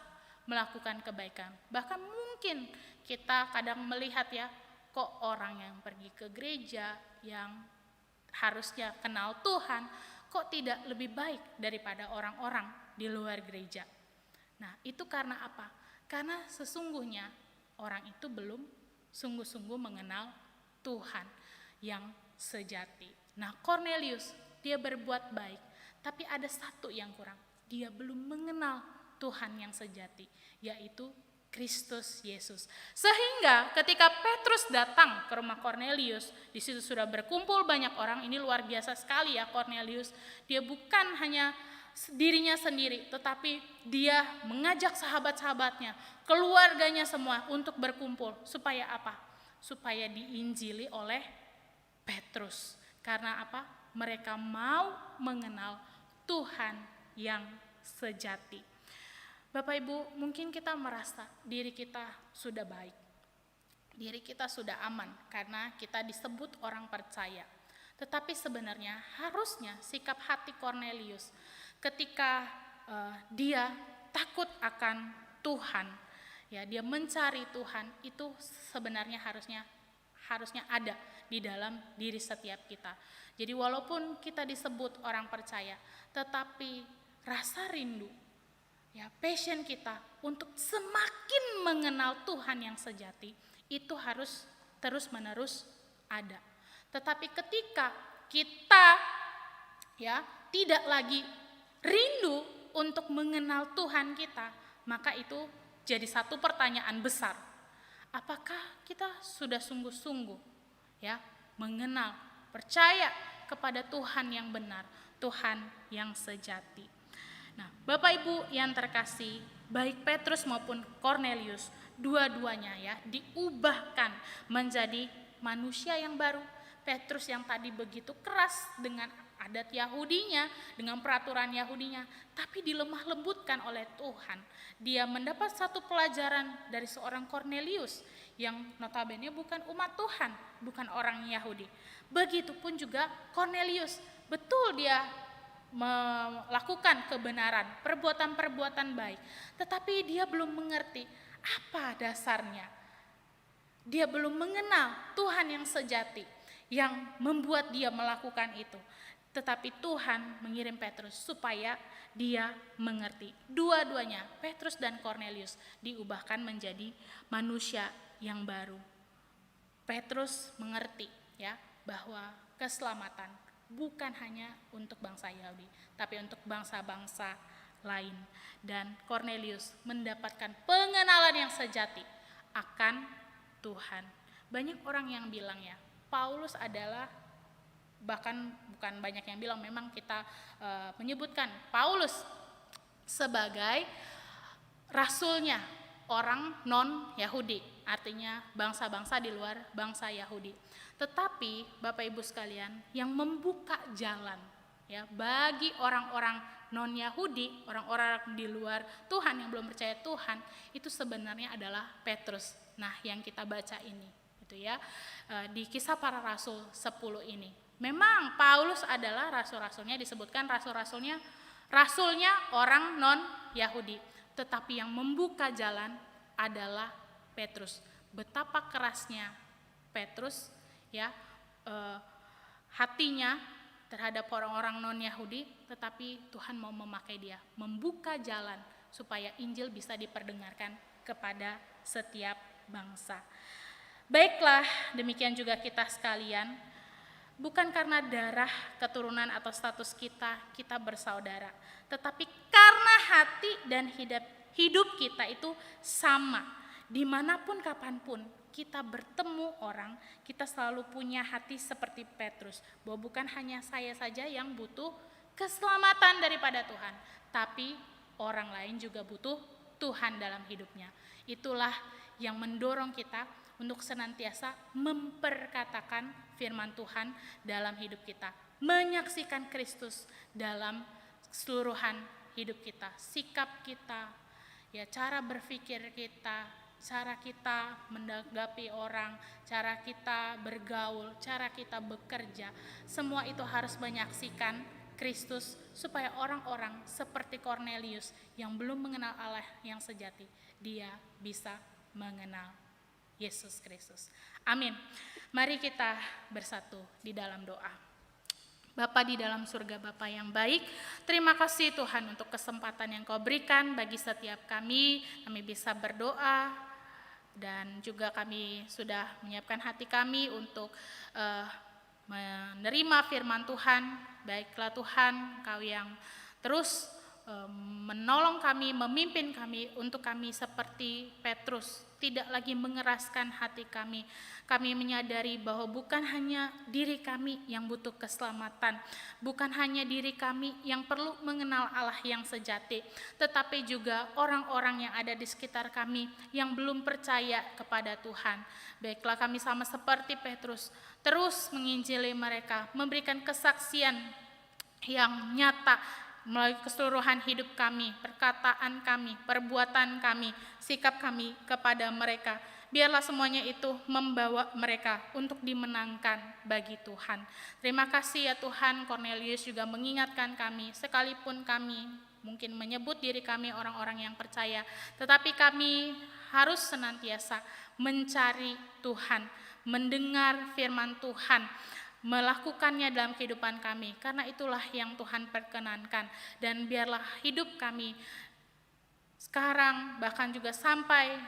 melakukan kebaikan. Bahkan mungkin kita kadang melihat ya, kok orang yang pergi ke gereja, yang harusnya kenal Tuhan, kok tidak lebih baik daripada orang-orang di luar gereja. Nah, itu karena apa? Karena sesungguhnya orang itu belum sungguh-sungguh mengenal Tuhan yang sejati. Nah, Kornelius, dia berbuat baik, tapi ada satu yang kurang. Dia belum mengenal Tuhan yang sejati, yaitu Kristus Yesus. Sehingga ketika Petrus datang ke rumah Kornelius, di situ sudah berkumpul banyak orang. Ini luar biasa sekali ya Kornelius. Dia bukan hanya dirinya sendiri, tetapi dia mengajak sahabat-sahabatnya, keluarganya semua untuk berkumpul. Supaya apa? Supaya diinjili oleh Petrus. Karena apa? Mereka mau mengenal Tuhan yang sejati. Bapak Ibu, mungkin kita merasa diri kita sudah baik, diri kita sudah aman karena kita disebut orang percaya. Tetapi sebenarnya harusnya sikap hati Kornelius ketika dia takut akan Tuhan, ya dia mencari Tuhan, itu sebenarnya harusnya ada di dalam diri setiap kita. Jadi walaupun kita disebut orang percaya, tetapi rasa rindu, ya, passion kita untuk semakin mengenal Tuhan yang sejati itu harus terus-menerus ada. Tetapi ketika kita ya tidak lagi rindu untuk mengenal Tuhan kita, maka itu jadi satu pertanyaan besar. Apakah kita sudah sungguh-sungguh ya mengenal, percaya kepada Tuhan yang benar, Tuhan yang sejati. Nah, Bapak Ibu yang terkasih, baik Petrus maupun Kornelius, dua-duanya ya diubahkan menjadi manusia yang baru. Petrus yang tadi begitu keras dengan adat Yahudinya, dengan peraturan Yahudinya, tapi dilemah lembutkan oleh Tuhan. Dia mendapat satu pelajaran dari seorang Kornelius yang notabene bukan umat Tuhan, bukan orang Yahudi. Begitupun juga Kornelius, betul dia melakukan kebenaran, perbuatan-perbuatan baik, tetapi dia belum mengerti apa dasarnya. Dia belum mengenal Tuhan yang sejati yang membuat dia melakukan itu. Tetapi Tuhan mengirim Petrus supaya dia mengerti. Dua-duanya, Petrus dan Kornelius, diubahkan menjadi manusia yang baru. Petrus mengerti ya bahwa keselamatan bukan hanya untuk bangsa Yahudi, tapi untuk bangsa-bangsa lain. Dan Kornelius mendapatkan pengenalan yang sejati akan Tuhan. Banyak orang yang bilang ya, Paulus adalah, bahkan bukan banyak yang bilang, memang kita menyebutkan Paulus sebagai rasulnya orang non-Yahudi, artinya bangsa-bangsa di luar bangsa Yahudi. Tetapi Bapak Ibu sekalian, yang membuka jalan ya bagi orang-orang non-Yahudi, orang-orang di luar Tuhan yang belum percaya Tuhan, itu sebenarnya adalah Petrus. Nah, yang kita baca ini itu ya di Kisah Para Rasul 10 ini. Memang Paulus adalah rasul-rasulnya, disebutkan rasulnya orang non-Yahudi, tetapi yang membuka jalan adalah Petrus. Betapa kerasnya Petrus ya hatinya terhadap orang-orang non-Yahudi, tetapi Tuhan mau memakai dia, membuka jalan supaya Injil bisa diperdengarkan kepada setiap bangsa. Baiklah, demikian juga kita sekalian, bukan karena darah, keturunan atau status kita bersaudara, tetapi karena hati dan hidup kita itu sama. Dimanapun kapanpun kita bertemu orang, kita selalu punya hati seperti Petrus, bahwa bukan hanya saya saja yang butuh keselamatan daripada Tuhan, tapi orang lain juga butuh Tuhan dalam hidupnya. Itulah yang mendorong kita untuk senantiasa memperkatakan firman Tuhan dalam hidup kita, menyaksikan Kristus dalam keseluruhan hidup kita, sikap kita, ya cara berpikir kita, cara kita menanggapi orang, cara kita bergaul, cara kita bekerja, semua itu harus menyaksikan Kristus supaya orang-orang seperti Kornelius yang belum mengenal Allah yang sejati, dia bisa mengenal Yesus Kristus. Amin. Mari kita bersatu di dalam doa. Bapa di dalam surga, Bapa yang baik, terima kasih Tuhan untuk kesempatan yang Kau berikan bagi setiap kami bisa berdoa, dan juga kami sudah menyiapkan hati kami untuk menerima firman Tuhan. Baiklah Tuhan, Kau yang terus menolong kami, memimpin kami untuk kami seperti Petrus, tidak lagi mengeraskan hati kami. Kami menyadari bahwa bukan hanya diri kami yang butuh keselamatan, bukan hanya diri kami yang perlu mengenal Allah yang sejati, tetapi juga orang-orang yang ada di sekitar kami yang belum percaya kepada Tuhan. Baiklah, kami sama seperti Petrus, terus menginjili mereka, memberikan kesaksian yang nyata melalui keseluruhan hidup kami, perkataan kami, perbuatan kami, sikap kami kepada mereka. Biarlah semuanya itu membawa mereka untuk dimenangkan bagi Tuhan. Terima kasih ya Tuhan. Kornelius juga mengingatkan kami, sekalipun kami mungkin menyebut diri kami orang-orang yang percaya, tetapi kami harus senantiasa mencari Tuhan, mendengar firman Tuhan, melakukannya dalam kehidupan kami, karena itulah yang Tuhan perkenankan. Dan biarlah hidup kami sekarang, bahkan juga sampai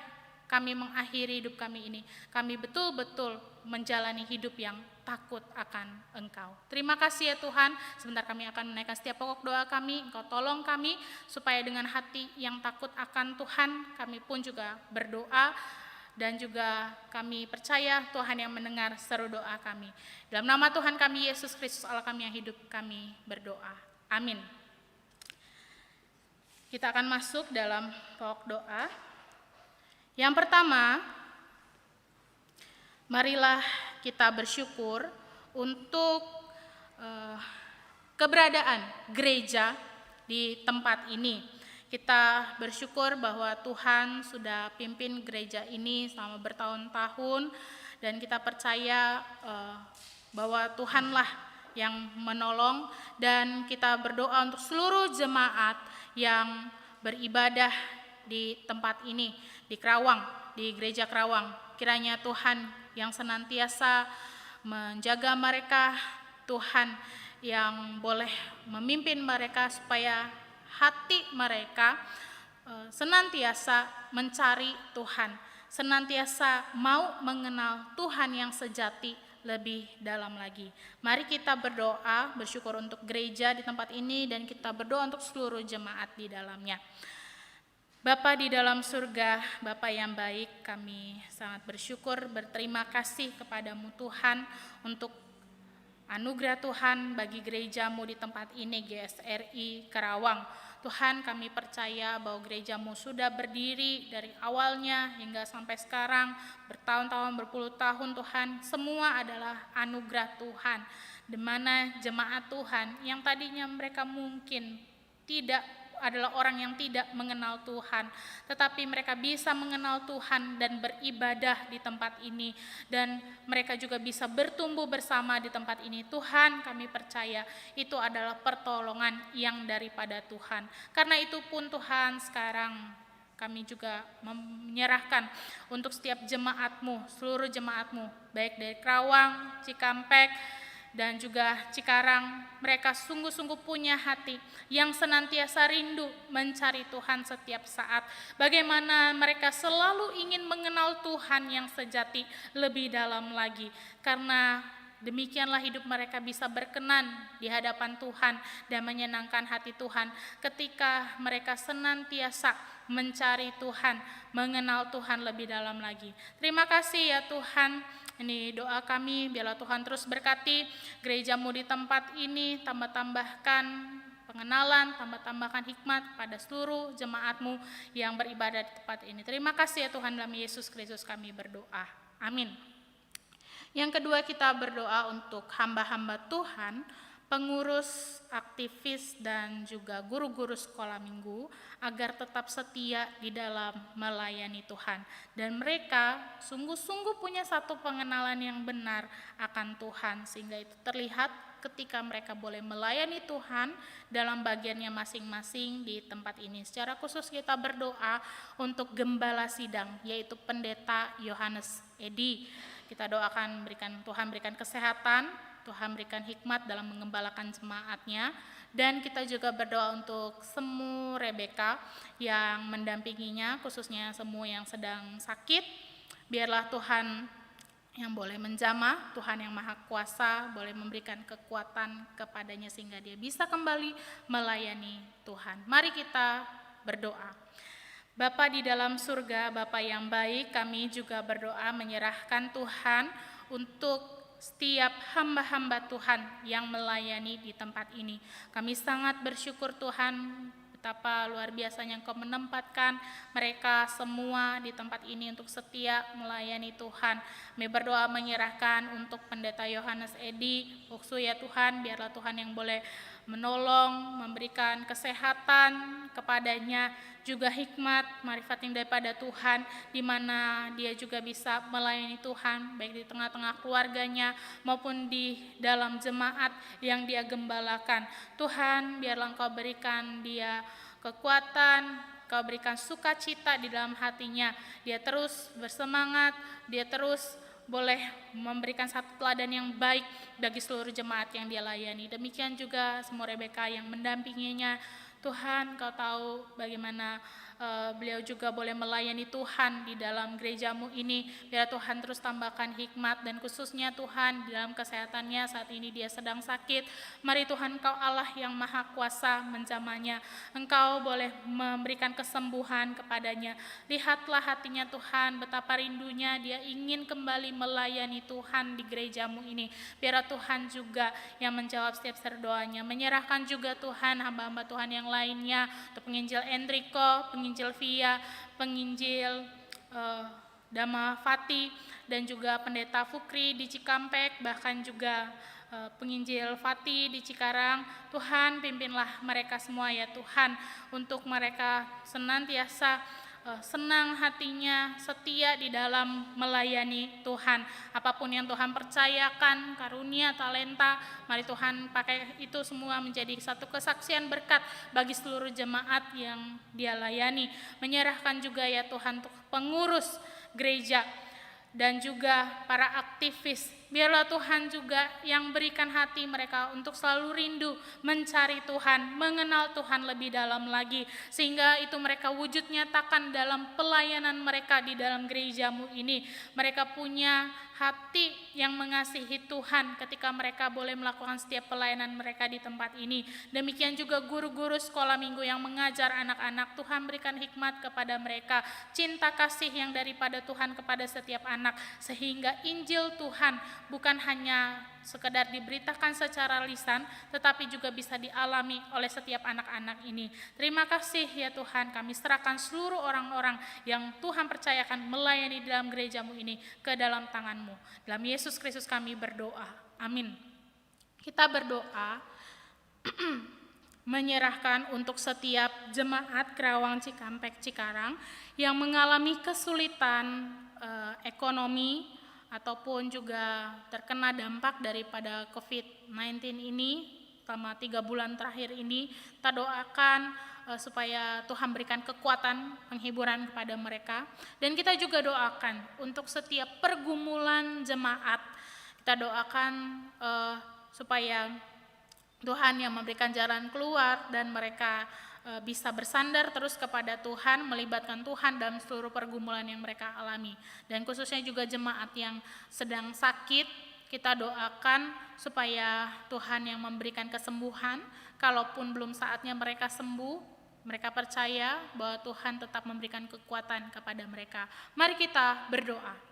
kami mengakhiri hidup kami ini, kami betul-betul menjalani hidup yang takut akan Engkau. Terima kasih ya Tuhan. Sebentar kami akan menaikkan setiap pokok doa kami. Engkau tolong kami supaya dengan hati yang takut akan Tuhan, kami pun juga berdoa dan juga kami percaya Tuhan yang mendengar seru doa kami. Dalam nama Tuhan kami Yesus Kristus Allah kami yang hidup, kami berdoa. Amin. Kita akan masuk dalam pokok doa. Yang pertama, marilah kita bersyukur untuk keberadaan gereja di tempat ini. Kita bersyukur bahwa Tuhan sudah pimpin gereja ini selama bertahun-tahun, dan kita percaya bahwa Tuhanlah yang menolong, dan kita berdoa untuk seluruh jemaat yang beribadah di tempat ini, di Kerawang, di Gereja Kerawang. Kiranya Tuhan yang senantiasa menjaga mereka, Tuhan yang boleh memimpin mereka supaya hati mereka senantiasa mencari Tuhan, senantiasa mau mengenal Tuhan yang sejati lebih dalam lagi. Mari kita berdoa, bersyukur untuk gereja di tempat ini, dan kita berdoa untuk seluruh jemaat di dalamnya. Bapa di dalam surga, Bapa yang baik, kami sangat bersyukur, berterima kasih kepadamu Tuhan untuk anugerah Tuhan bagi gerejamu di tempat ini, GSRI Kerawang. Tuhan, kami percaya bahwa gerejamu sudah berdiri dari awalnya hingga sampai sekarang, bertahun-tahun, berpuluh tahun Tuhan, semua adalah anugerah Tuhan, di mana jemaat Tuhan yang tadinya mereka mungkin tidak adalah orang yang tidak mengenal Tuhan, tetapi mereka bisa mengenal Tuhan dan beribadah di tempat ini, dan mereka juga bisa bertumbuh bersama di tempat ini. Tuhan, kami percaya itu adalah pertolongan yang daripada Tuhan. Karena itu pun Tuhan, sekarang kami juga menyerahkan untuk setiap jemaat-Mu, seluruh jemaat-Mu, baik dari Kerawang, Cikampek, dan juga Cikarang. Mereka sungguh-sungguh punya hati yang senantiasa rindu mencari Tuhan setiap saat. Bagaimana mereka selalu ingin mengenal Tuhan yang sejati lebih dalam lagi. Karena demikianlah hidup mereka bisa berkenan di hadapan Tuhan dan menyenangkan hati Tuhan ketika mereka senantiasa mencari Tuhan, mengenal Tuhan lebih dalam lagi. Terima kasih ya Tuhan. Ini doa kami, biarlah Tuhan terus berkati gerejamu di tempat ini, tambah-tambahkan pengenalan, tambah-tambahkan hikmat pada seluruh jemaatmu yang beribadah di tempat ini. Terima kasih ya Tuhan, dalam Yesus Kristus kami berdoa. Amin. Yang kedua, kita berdoa untuk hamba-hamba Tuhan, pengurus, aktivis, dan juga guru-guru sekolah minggu agar tetap setia di dalam melayani Tuhan. Dan mereka sungguh-sungguh punya satu pengenalan yang benar akan Tuhan, sehingga itu terlihat ketika mereka boleh melayani Tuhan dalam bagiannya masing-masing di tempat ini. Secara khusus kita berdoa untuk gembala sidang, yaitu Pendeta Yohanes Edi. Kita doakan Tuhan berikan kesehatan, Tuhan berikan hikmat dalam mengembalakan jemaatnya, dan kita juga berdoa untuk Semu Rebeka yang mendampinginya, khususnya Semu yang sedang sakit. Biarlah Tuhan yang boleh menjamah, Tuhan yang Maha Kuasa boleh memberikan kekuatan kepadanya sehingga dia bisa kembali melayani Tuhan. Mari kita berdoa. Bapa di dalam surga, Bapa yang baik, kami juga berdoa menyerahkan Tuhan untuk setiap hamba-hamba Tuhan yang melayani di tempat ini. Kami sangat bersyukur Tuhan, betapa luar biasanya Engkau menempatkan mereka semua di tempat ini untuk setia melayani Tuhan. Kami berdoa menyerahkan untuk Pendeta Yohanes Edi, Buksu ya Tuhan, biarlah Tuhan yang boleh menolong, memberikan kesehatan kepadanya, juga hikmat, marifat yang daripada Tuhan, di mana dia juga bisa melayani Tuhan, baik di tengah-tengah keluarganya maupun di dalam jemaat yang dia gembalakan. Tuhan, biarlah Engkau berikan dia kekuatan, Engkau berikan sukacita di dalam hatinya, dia terus bersemangat, dia terus boleh memberikan satu teladan yang baik bagi seluruh jemaat yang dia layani. Demikian juga Semu Rebeka yang mendampinginya. Tuhan, Kau tahu bagaimana beliau juga boleh melayani Tuhan di dalam gerejamu ini. Biar Tuhan terus tambahkan hikmat, dan khususnya Tuhan di dalam kesehatannya saat ini dia sedang sakit. Mari Tuhan, Engkau Allah yang maha kuasa menjamahnya. Engkau boleh memberikan kesembuhan kepadanya. Lihatlah hatinya Tuhan, betapa rindunya dia ingin kembali melayani Tuhan di gerejamu ini. Biar Tuhan juga yang menjawab setiap doanya. Menyerahkan juga Tuhan hamba-hamba Tuhan yang lainnya, untuk penginjil Enrico, penginjil Via, penginjil Dama Fati, dan juga pendeta Fukri di Cikampek, bahkan juga penginjil Fati di Cikarang. Tuhan, pimpinlah mereka semua ya Tuhan, untuk mereka senantiasa senang hatinya, setia di dalam melayani Tuhan. Apapun yang Tuhan percayakan, karunia, talenta, mari Tuhan pakai itu semua menjadi satu kesaksian berkat bagi seluruh jemaat yang dia layani. Menyerahkan juga ya Tuhan untuk pengurus gereja dan juga para aktivis. Biarlah Tuhan juga yang berikan hati mereka untuk selalu rindu mencari Tuhan, mengenal Tuhan lebih dalam lagi, sehingga itu mereka wujud nyatakan dalam pelayanan mereka di dalam gerejamu ini. Mereka punya hati yang mengasihi Tuhan ketika mereka boleh melakukan setiap pelayanan mereka di tempat ini. Demikian juga guru-guru sekolah minggu yang mengajar anak-anak. Tuhan berikan hikmat kepada mereka, cinta kasih yang daripada Tuhan kepada setiap anak, sehingga Injil Tuhan bukan hanya sekedar diberitakan secara lisan, tetapi juga bisa dialami oleh setiap anak-anak ini. Terima kasih ya Tuhan, kami serahkan seluruh orang-orang yang Tuhan percayakan melayani dalam gerejamu ini ke dalam tangan-Mu. Dalam Yesus Kristus kami berdoa, amin. Kita berdoa menyerahkan untuk setiap jemaat Kerawang Cikampek Cikarang yang mengalami kesulitan ekonomi ataupun juga terkena dampak daripada COVID-19 ini selama 3 bulan terakhir ini. Kita doakan supaya Tuhan berikan kekuatan penghiburan kepada mereka, dan kita juga doakan untuk setiap pergumulan jemaat. Kita doakan supaya Tuhan yang memberikan jalan keluar dan mereka bisa bersandar terus kepada Tuhan, melibatkan Tuhan dalam seluruh pergumulan yang mereka alami. Dan khususnya juga jemaat yang sedang sakit, kita doakan supaya Tuhan yang memberikan kesembuhan. Kalaupun belum saatnya mereka sembuh, mereka percaya bahwa Tuhan tetap memberikan kekuatan kepada mereka. Mari kita berdoa.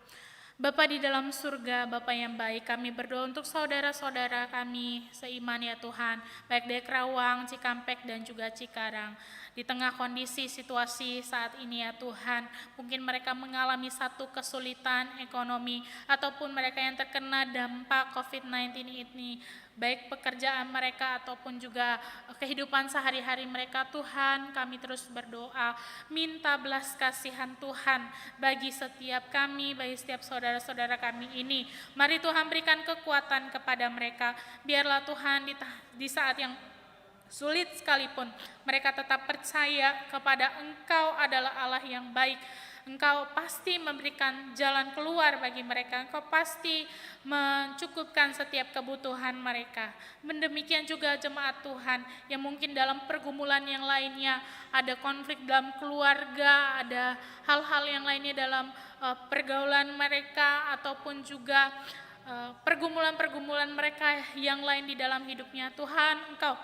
Bapa di dalam surga, Bapa yang baik, kami berdoa untuk saudara-saudara kami seiman ya Tuhan, baik dari Kerawang, Cikampek, dan juga Cikarang. Di tengah kondisi situasi saat ini ya Tuhan, mungkin mereka mengalami satu kesulitan ekonomi, ataupun mereka yang terkena dampak COVID-19 ini, baik pekerjaan mereka ataupun juga kehidupan sehari-hari mereka. Tuhan, kami terus berdoa, minta belas kasihan Tuhan bagi setiap kami, bagi setiap saudara-saudara kami ini. Mari Tuhan berikan kekuatan kepada mereka. Biarlah Tuhan di saat yang sulit sekalipun, mereka tetap percaya kepada Engkau adalah Allah yang baik. Engkau pasti memberikan jalan keluar bagi mereka. Engkau pasti mencukupkan setiap kebutuhan mereka. Demikian juga jemaat Tuhan yang mungkin dalam pergumulan yang lainnya, ada konflik dalam keluarga, ada hal-hal yang lainnya dalam pergaulan mereka, ataupun juga pergumulan-pergumulan mereka yang lain di dalam hidupnya. Tuhan, Engkau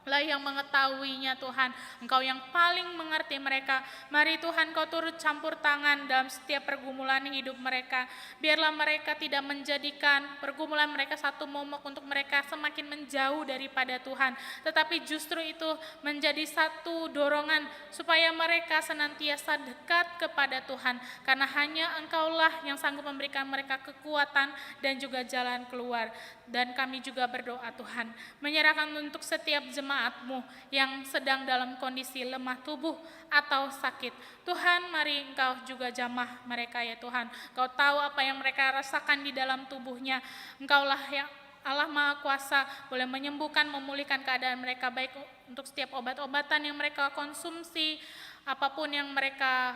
lah yang mengetahuinya Tuhan, Engkau yang paling mengerti mereka. Mari Tuhan, Kau turut campur tangan dalam setiap pergumulan hidup mereka. Biarlah mereka tidak menjadikan pergumulan mereka satu momok untuk mereka semakin menjauh daripada Tuhan, tetapi justru itu menjadi satu dorongan supaya mereka senantiasa dekat kepada Tuhan, karena hanya Engkaulah yang sanggup memberikan mereka kekuatan dan juga jalan keluar. Dan kami juga berdoa Tuhan, menyerahkan untuk setiap jemaat-Mu yang sedang dalam kondisi lemah tubuh atau sakit. Tuhan, mari Engkau juga jamah mereka ya Tuhan. Kau tahu apa yang mereka rasakan di dalam tubuhnya. Engkaulah yang Allah Maha Kuasa, boleh menyembuhkan, memulihkan keadaan mereka, baik untuk setiap obat-obatan yang mereka konsumsi, apapun yang mereka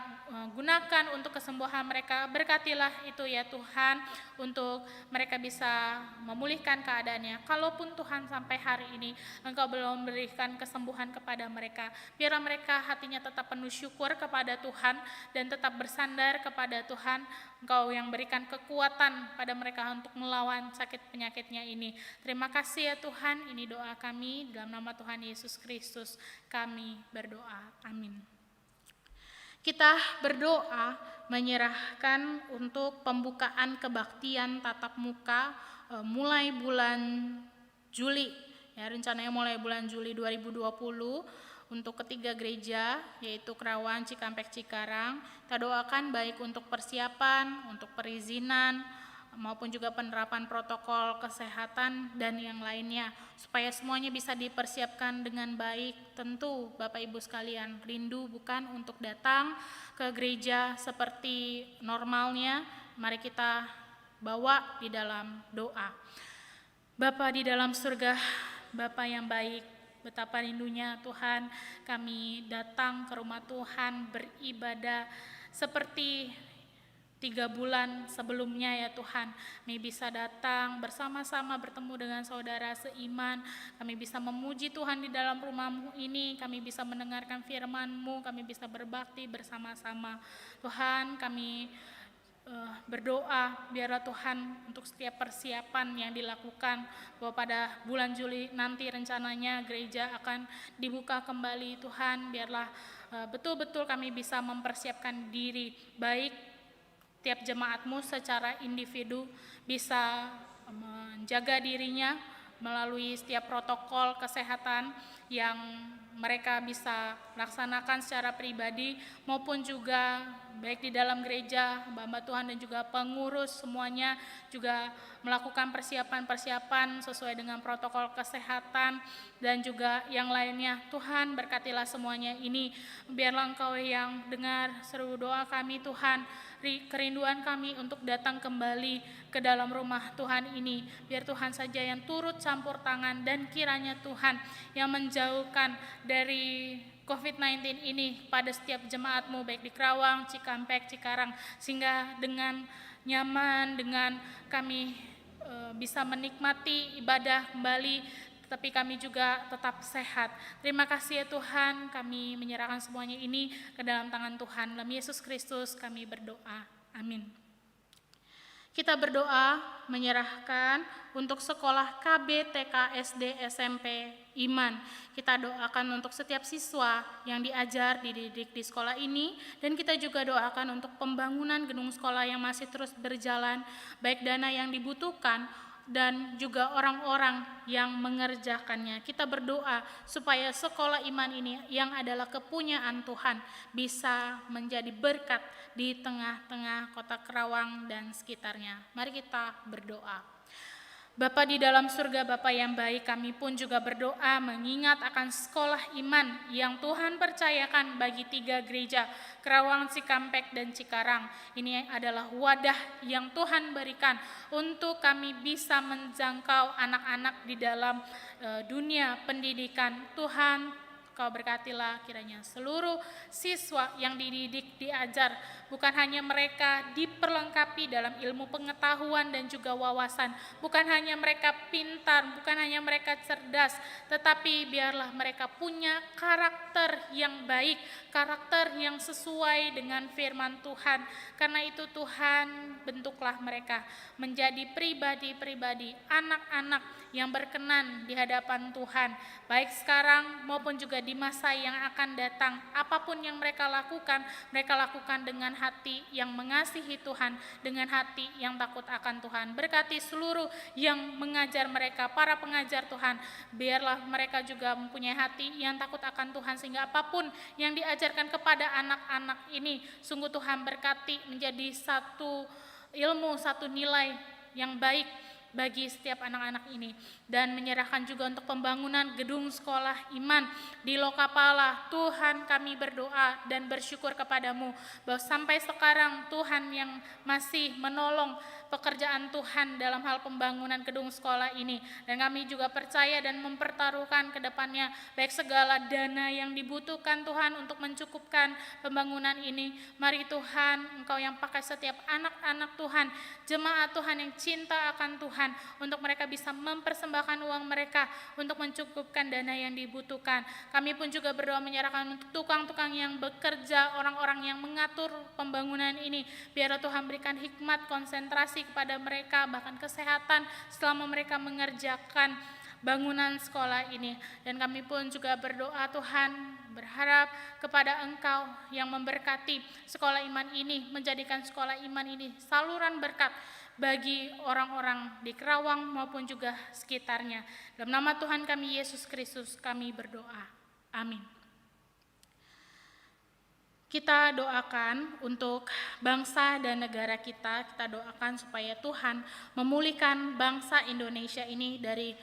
gunakan untuk kesembuhan mereka, berkatilah itu ya Tuhan, untuk mereka bisa memulihkan keadaannya. Kalaupun Tuhan sampai hari ini Engkau belum memberikan kesembuhan kepada mereka, biarlah mereka hatinya tetap penuh syukur kepada Tuhan dan tetap bersandar kepada Tuhan. Engkau yang berikan kekuatan pada mereka untuk melawan sakit penyakitnya ini. Terima kasih ya Tuhan, ini doa kami dalam nama Tuhan Yesus Kristus kami berdoa, amin. Kita berdoa menyerahkan untuk pembukaan kebaktian tatap muka mulai bulan Juli, ya rencananya mulai bulan Juli 2020 untuk ketiga gereja, yaitu Kerawang, Cikampek, Cikarang. Kita doakan baik untuk persiapan, untuk perizinan, maupun juga penerapan protokol kesehatan dan yang lainnya, supaya semuanya bisa dipersiapkan dengan baik. Tentu Bapak Ibu sekalian, rindu bukan untuk datang ke gereja seperti normalnya, mari kita bawa di dalam doa. Bapa di dalam surga, Bapa yang baik, betapa rindunya Tuhan kami datang ke rumah Tuhan beribadah seperti 3 bulan sebelumnya ya Tuhan. Kami bisa datang bersama-sama bertemu dengan saudara seiman. Kami bisa memuji Tuhan di dalam rumah-Mu ini. Kami bisa mendengarkan firman-Mu. Kami bisa berbakti bersama-sama. Tuhan, kami berdoa biarlah Tuhan untuk setiap persiapan yang dilakukan, bahwa pada bulan Juli nanti rencananya gereja akan dibuka kembali. Tuhan, biarlah betul-betul kami bisa mempersiapkan diri, baik tiap jemaat-Mu secara individu bisa menjaga dirinya melalui setiap protokol kesehatan yang mereka bisa laksanakan secara pribadi, maupun juga baik di dalam gereja, hamba Tuhan dan juga pengurus semuanya juga melakukan persiapan-persiapan sesuai dengan protokol kesehatan dan juga yang lainnya. Tuhan, berkatilah semuanya ini, biarlah Engkau yang dengar seru doa kami Tuhan, kerinduan kami untuk datang kembali ke dalam rumah Tuhan ini. Biar Tuhan saja yang turut campur tangan, dan kiranya Tuhan yang menjauhkan dari COVID-19 ini pada setiap jemaat-Mu baik di Kerawang, Cikampek, Cikarang, sehingga dengan nyaman, dengan kami bisa menikmati ibadah kembali, tapi kami juga tetap sehat. Terima kasih ya Tuhan, kami menyerahkan semuanya ini ke dalam tangan Tuhan. Dalam Yesus Kristus kami berdoa, amin. Kita berdoa menyerahkan untuk sekolah KB, TK, SD, SMP, Iman. Kita doakan untuk setiap siswa yang diajar, dididik di sekolah ini, dan kita juga doakan untuk pembangunan gedung sekolah yang masih terus berjalan, baik dana yang dibutuhkan dan juga orang-orang yang mengerjakannya. Kita berdoa supaya sekolah iman ini yang adalah kepunyaan Tuhan bisa menjadi berkat di tengah-tengah kota Kerawang dan sekitarnya. Mari kita berdoa. Bapa di dalam surga, Bapa yang baik, kami pun juga berdoa mengingat akan sekolah iman yang Tuhan percayakan bagi 3 gereja, Kerawang, Cikampek, dan Cikarang. Ini adalah wadah yang Tuhan berikan untuk kami bisa menjangkau anak-anak di dalam dunia pendidikan. Tuhan, Kau berkatilah kiranya seluruh siswa yang dididik, diajar, bukan hanya mereka diperlengkapi dalam ilmu pengetahuan dan juga wawasan, bukan hanya mereka pintar, bukan hanya mereka cerdas, tetapi biarlah mereka punya karakter yang baik, karakter yang sesuai dengan firman Tuhan. Karena itu Tuhan, bentuklah mereka menjadi pribadi-pribadi, anak-anak yang berkenan di hadapan Tuhan, baik sekarang maupun juga di masa yang akan datang. Apapun yang mereka lakukan dengan hati yang mengasihi Tuhan, dengan hati yang takut akan Tuhan. Berkati seluruh yang mengajar mereka, para pengajar Tuhan, biarlah mereka juga mempunyai hati yang takut akan Tuhan, sehingga apapun yang diajarkan kepada anak-anak ini, sungguh Tuhan berkati menjadi satu ilmu, satu nilai yang baik bagi setiap anak-anak ini, dan menyerahkan juga untuk pembangunan gedung sekolah iman di Lokapala. Tuhan, kami berdoa dan bersyukur kepadamu bahwa sampai sekarang Tuhan yang masih menolong pekerjaan Tuhan dalam hal pembangunan gedung sekolah ini, dan kami juga percaya dan mempertaruhkan ke depannya baik segala dana yang dibutuhkan Tuhan untuk mencukupkan pembangunan ini. Mari Tuhan, Engkau yang pakai setiap anak-anak Tuhan, jemaat Tuhan yang cinta akan Tuhan, untuk mereka bisa mempersembahkan uang mereka untuk mencukupkan dana yang dibutuhkan. Kami pun juga berdoa menyerahkan untuk tukang-tukang yang bekerja, orang-orang yang mengatur pembangunan ini. Biarlah Tuhan berikan hikmat, konsentrasi kepada mereka, bahkan kesehatan selama mereka mengerjakan bangunan sekolah ini. Dan kami pun juga berdoa Tuhan, berharap kepada Engkau yang memberkati sekolah iman ini, menjadikan sekolah iman ini saluran berkat bagi orang-orang di Kerawang maupun juga sekitarnya. Dalam nama Tuhan kami Yesus Kristus kami berdoa. Amin. Kita doakan untuk bangsa dan negara kita doakan supaya Tuhan memulihkan bangsa Indonesia ini dari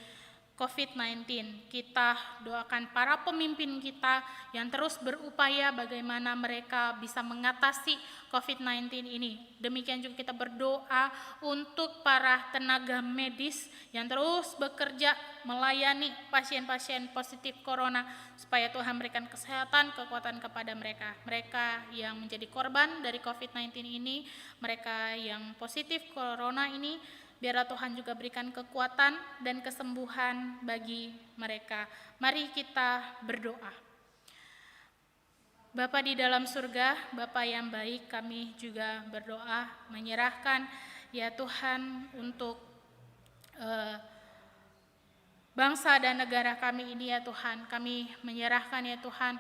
COVID-19. Kita doakan para pemimpin kita yang terus berupaya bagaimana mereka bisa mengatasi COVID-19 ini. Demikian juga kita berdoa untuk para tenaga medis yang terus bekerja melayani pasien-pasien positif corona, supaya Tuhan berikan kesehatan, kekuatan kepada mereka. Mereka yang menjadi korban dari COVID-19 ini, mereka yang positif corona ini, biarlah Tuhan juga berikan kekuatan dan kesembuhan bagi mereka. Mari kita berdoa. Bapa di dalam surga, Bapa yang baik, kami juga berdoa menyerahkan ya Tuhan untuk bangsa dan negara kami ini ya Tuhan. Kami menyerahkan ya Tuhan,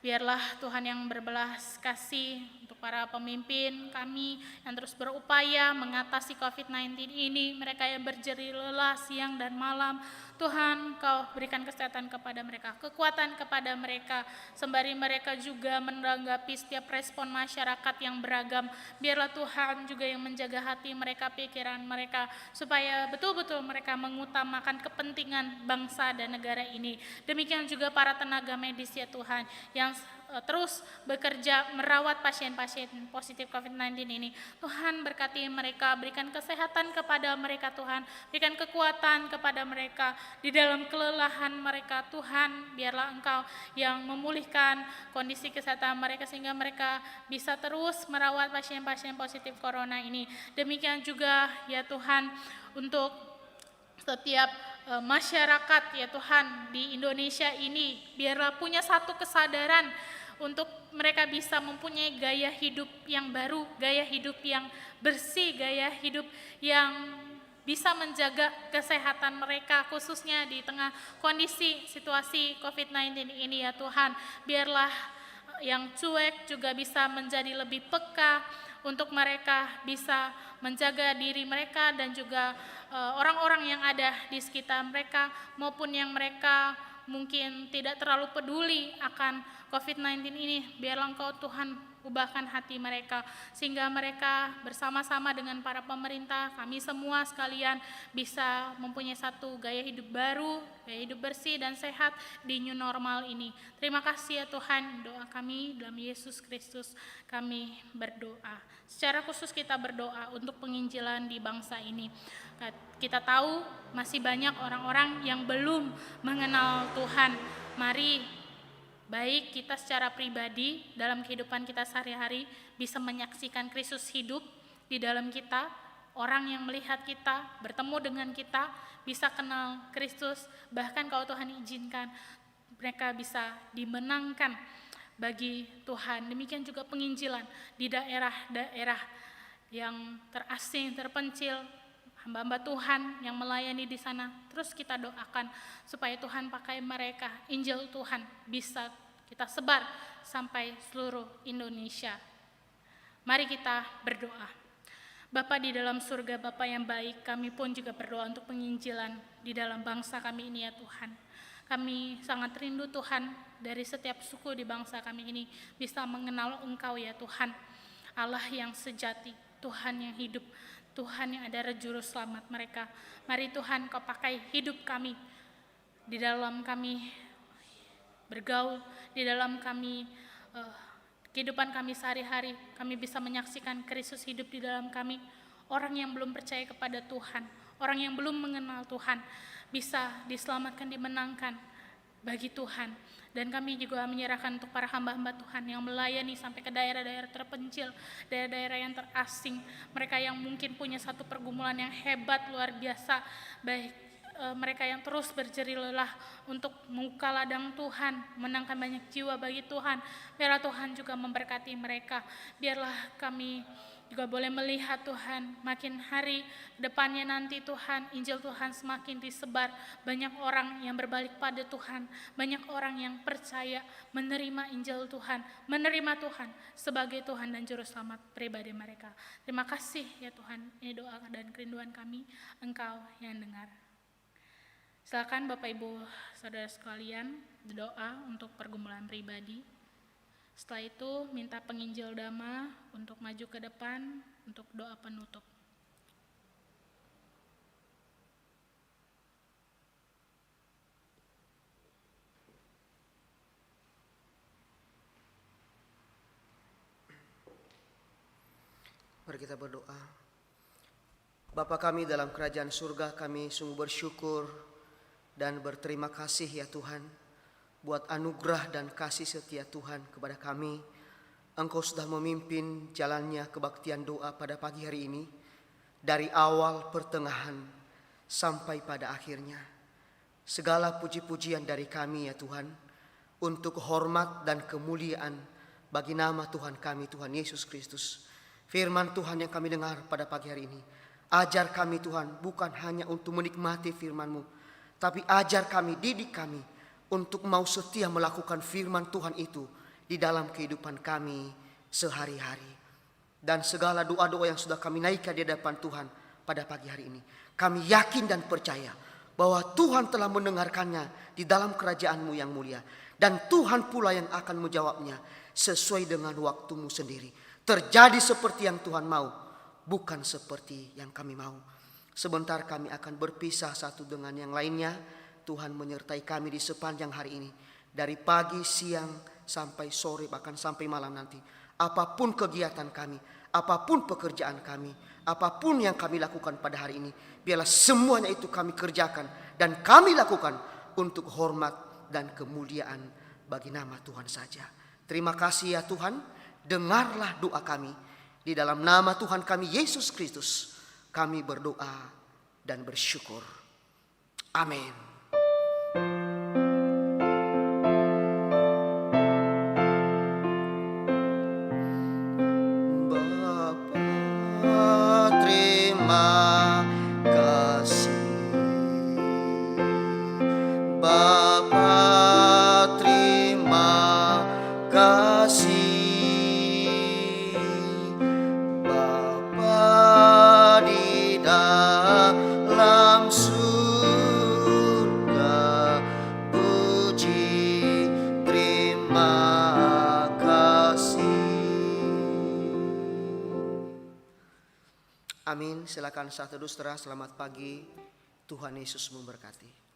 biarlah Tuhan yang berbelas kasih untuk para pemimpin kami yang terus berupaya mengatasi COVID-19 ini, mereka yang berjerih lelah siang dan malam. Tuhan, Kau berikan kesehatan kepada mereka, kekuatan kepada mereka, sembari mereka juga menanggapi setiap respon masyarakat yang beragam. Biarlah Tuhan juga yang menjaga hati mereka, pikiran mereka, supaya betul-betul mereka mengutamakan kepentingan bangsa dan negara ini. Demikian juga para tenaga medis ya Tuhan, yang terus bekerja merawat pasien-pasien positif COVID-19 ini. Tuhan berkati mereka, berikan kesehatan kepada mereka Tuhan, berikan kekuatan kepada mereka di dalam kelelahan mereka. Tuhan, biarlah Engkau yang memulihkan kondisi kesehatan mereka sehingga mereka bisa terus merawat pasien-pasien positif corona ini. Demikian juga ya Tuhan untuk setiap masyarakat ya Tuhan di Indonesia ini, biarlah punya satu kesadaran untuk mereka bisa mempunyai gaya hidup yang baru, gaya hidup yang bersih, gaya hidup yang bisa menjaga kesehatan mereka, khususnya di tengah kondisi situasi COVID-19 ini ya Tuhan. Biarlah yang cuek juga bisa menjadi lebih peka, untuk mereka bisa menjaga diri mereka dan juga orang-orang yang ada di sekitar mereka, maupun yang mereka mungkin tidak terlalu peduli akan COVID-19 ini. Biarlah Engkau Tuhan ubahkan hati mereka, sehingga mereka bersama-sama dengan para pemerintah, kami semua sekalian bisa mempunyai satu gaya hidup baru, gaya hidup bersih dan sehat di new normal ini. Terima kasih ya Tuhan, doa kami dalam Yesus Kristus kami berdoa. Secara khusus kita berdoa untuk penginjilan di bangsa ini. Kita tahu masih banyak orang-orang yang belum mengenal Tuhan. Mari baik kita secara pribadi dalam kehidupan kita sehari-hari bisa menyaksikan Kristus hidup di dalam kita, orang yang melihat kita, bertemu dengan kita, bisa kenal Kristus, bahkan kalau Tuhan izinkan mereka bisa dimenangkan bagi Tuhan. Demikian juga penginjilan di daerah-daerah yang terasing, terpencil, hamba-hamba Tuhan yang melayani di sana. Terus kita doakan supaya Tuhan pakai mereka, Injil Tuhan bisa kita sebar sampai seluruh Indonesia. Mari kita berdoa. Bapa di dalam surga, Bapa yang baik, kami pun juga berdoa untuk penginjilan di dalam bangsa kami ini ya Tuhan. Kami sangat rindu Tuhan, dari setiap suku di bangsa kami ini bisa mengenal Engkau ya Tuhan, Allah yang sejati, Tuhan yang hidup, Tuhan yang adalah juru selamat mereka. Mari Tuhan Kau pakai hidup kami, di dalam kami bergaul, di dalam kami kehidupan kami sehari-hari, kami bisa menyaksikan Kristus hidup di dalam kami. Orang yang belum percaya kepada Tuhan, orang yang belum mengenal Tuhan, bisa diselamatkan, dimenangkan bagi Tuhan. Dan kami juga menyerahkan untuk para hamba-hamba Tuhan yang melayani sampai ke daerah-daerah terpencil, daerah-daerah yang terasing, mereka yang mungkin punya satu pergumulan yang hebat, luar biasa, baik mereka yang terus berjerih lelah untuk membuka ladang Tuhan, menangkan banyak jiwa bagi Tuhan. Biarlah Tuhan juga memberkati mereka. Biarlah kami juga boleh melihat Tuhan, makin hari depannya nanti Tuhan, Injil Tuhan semakin disebar. Banyak orang yang berbalik pada Tuhan, banyak orang yang percaya menerima Injil Tuhan, menerima Tuhan sebagai Tuhan dan Juru Selamat pribadi mereka. Terima kasih ya Tuhan, ini doa dan kerinduan kami, Engkau yang dengar. Silakan Bapak Ibu Saudara sekalian doa untuk pergumulan pribadi. Setelah itu minta penginjil Dhamma untuk maju ke depan untuk doa penutup. Mari kita berdoa. Bapa kami dalam kerajaan surga, kami sungguh bersyukur dan berterima kasih ya Tuhan buat anugerah dan kasih setia Tuhan kepada kami. Engkau sudah memimpin jalannya kebaktian doa pada pagi hari ini, dari awal, pertengahan, sampai pada akhirnya. Segala puji-pujian dari kami ya Tuhan, untuk hormat dan kemuliaan bagi nama Tuhan kami, Tuhan Yesus Kristus. Firman Tuhan yang kami dengar pada pagi hari ini, ajar kami Tuhan bukan hanya untuk menikmati firman-Mu, tapi ajar kami, didik kami untuk mau setia melakukan firman Tuhan itu di dalam kehidupan kami sehari-hari. Dan segala doa-doa yang sudah kami naikkan di hadapan Tuhan pada pagi hari ini, kami yakin dan percaya bahwa Tuhan telah mendengarkannya di dalam kerajaan-Mu yang mulia. Dan Tuhan pula yang akan menjawabnya sesuai dengan waktu-Mu sendiri. Terjadi seperti yang Tuhan mau, bukan seperti yang kami mau. Sebentar kami akan berpisah satu dengan yang lainnya. Tuhan menyertai kami di sepanjang hari ini. Dari pagi, siang, sampai sore, bahkan sampai malam nanti. Apapun kegiatan kami, apapun pekerjaan kami, apapun yang kami lakukan pada hari ini, biarlah semuanya itu kami kerjakan dan kami lakukan untuk hormat dan kemuliaan bagi nama Tuhan saja. Terima kasih ya Tuhan, dengarlah doa kami. Di dalam nama Tuhan kami Yesus Kristus, kami berdoa dan bersyukur. Amin. Bapa, terima kasih. Bapa, terima kasih. Bapa di dalam surga, puji terima kasih. Amin. Silakan satu teduh setelah. Selamat pagi. Tuhan Yesus memberkati.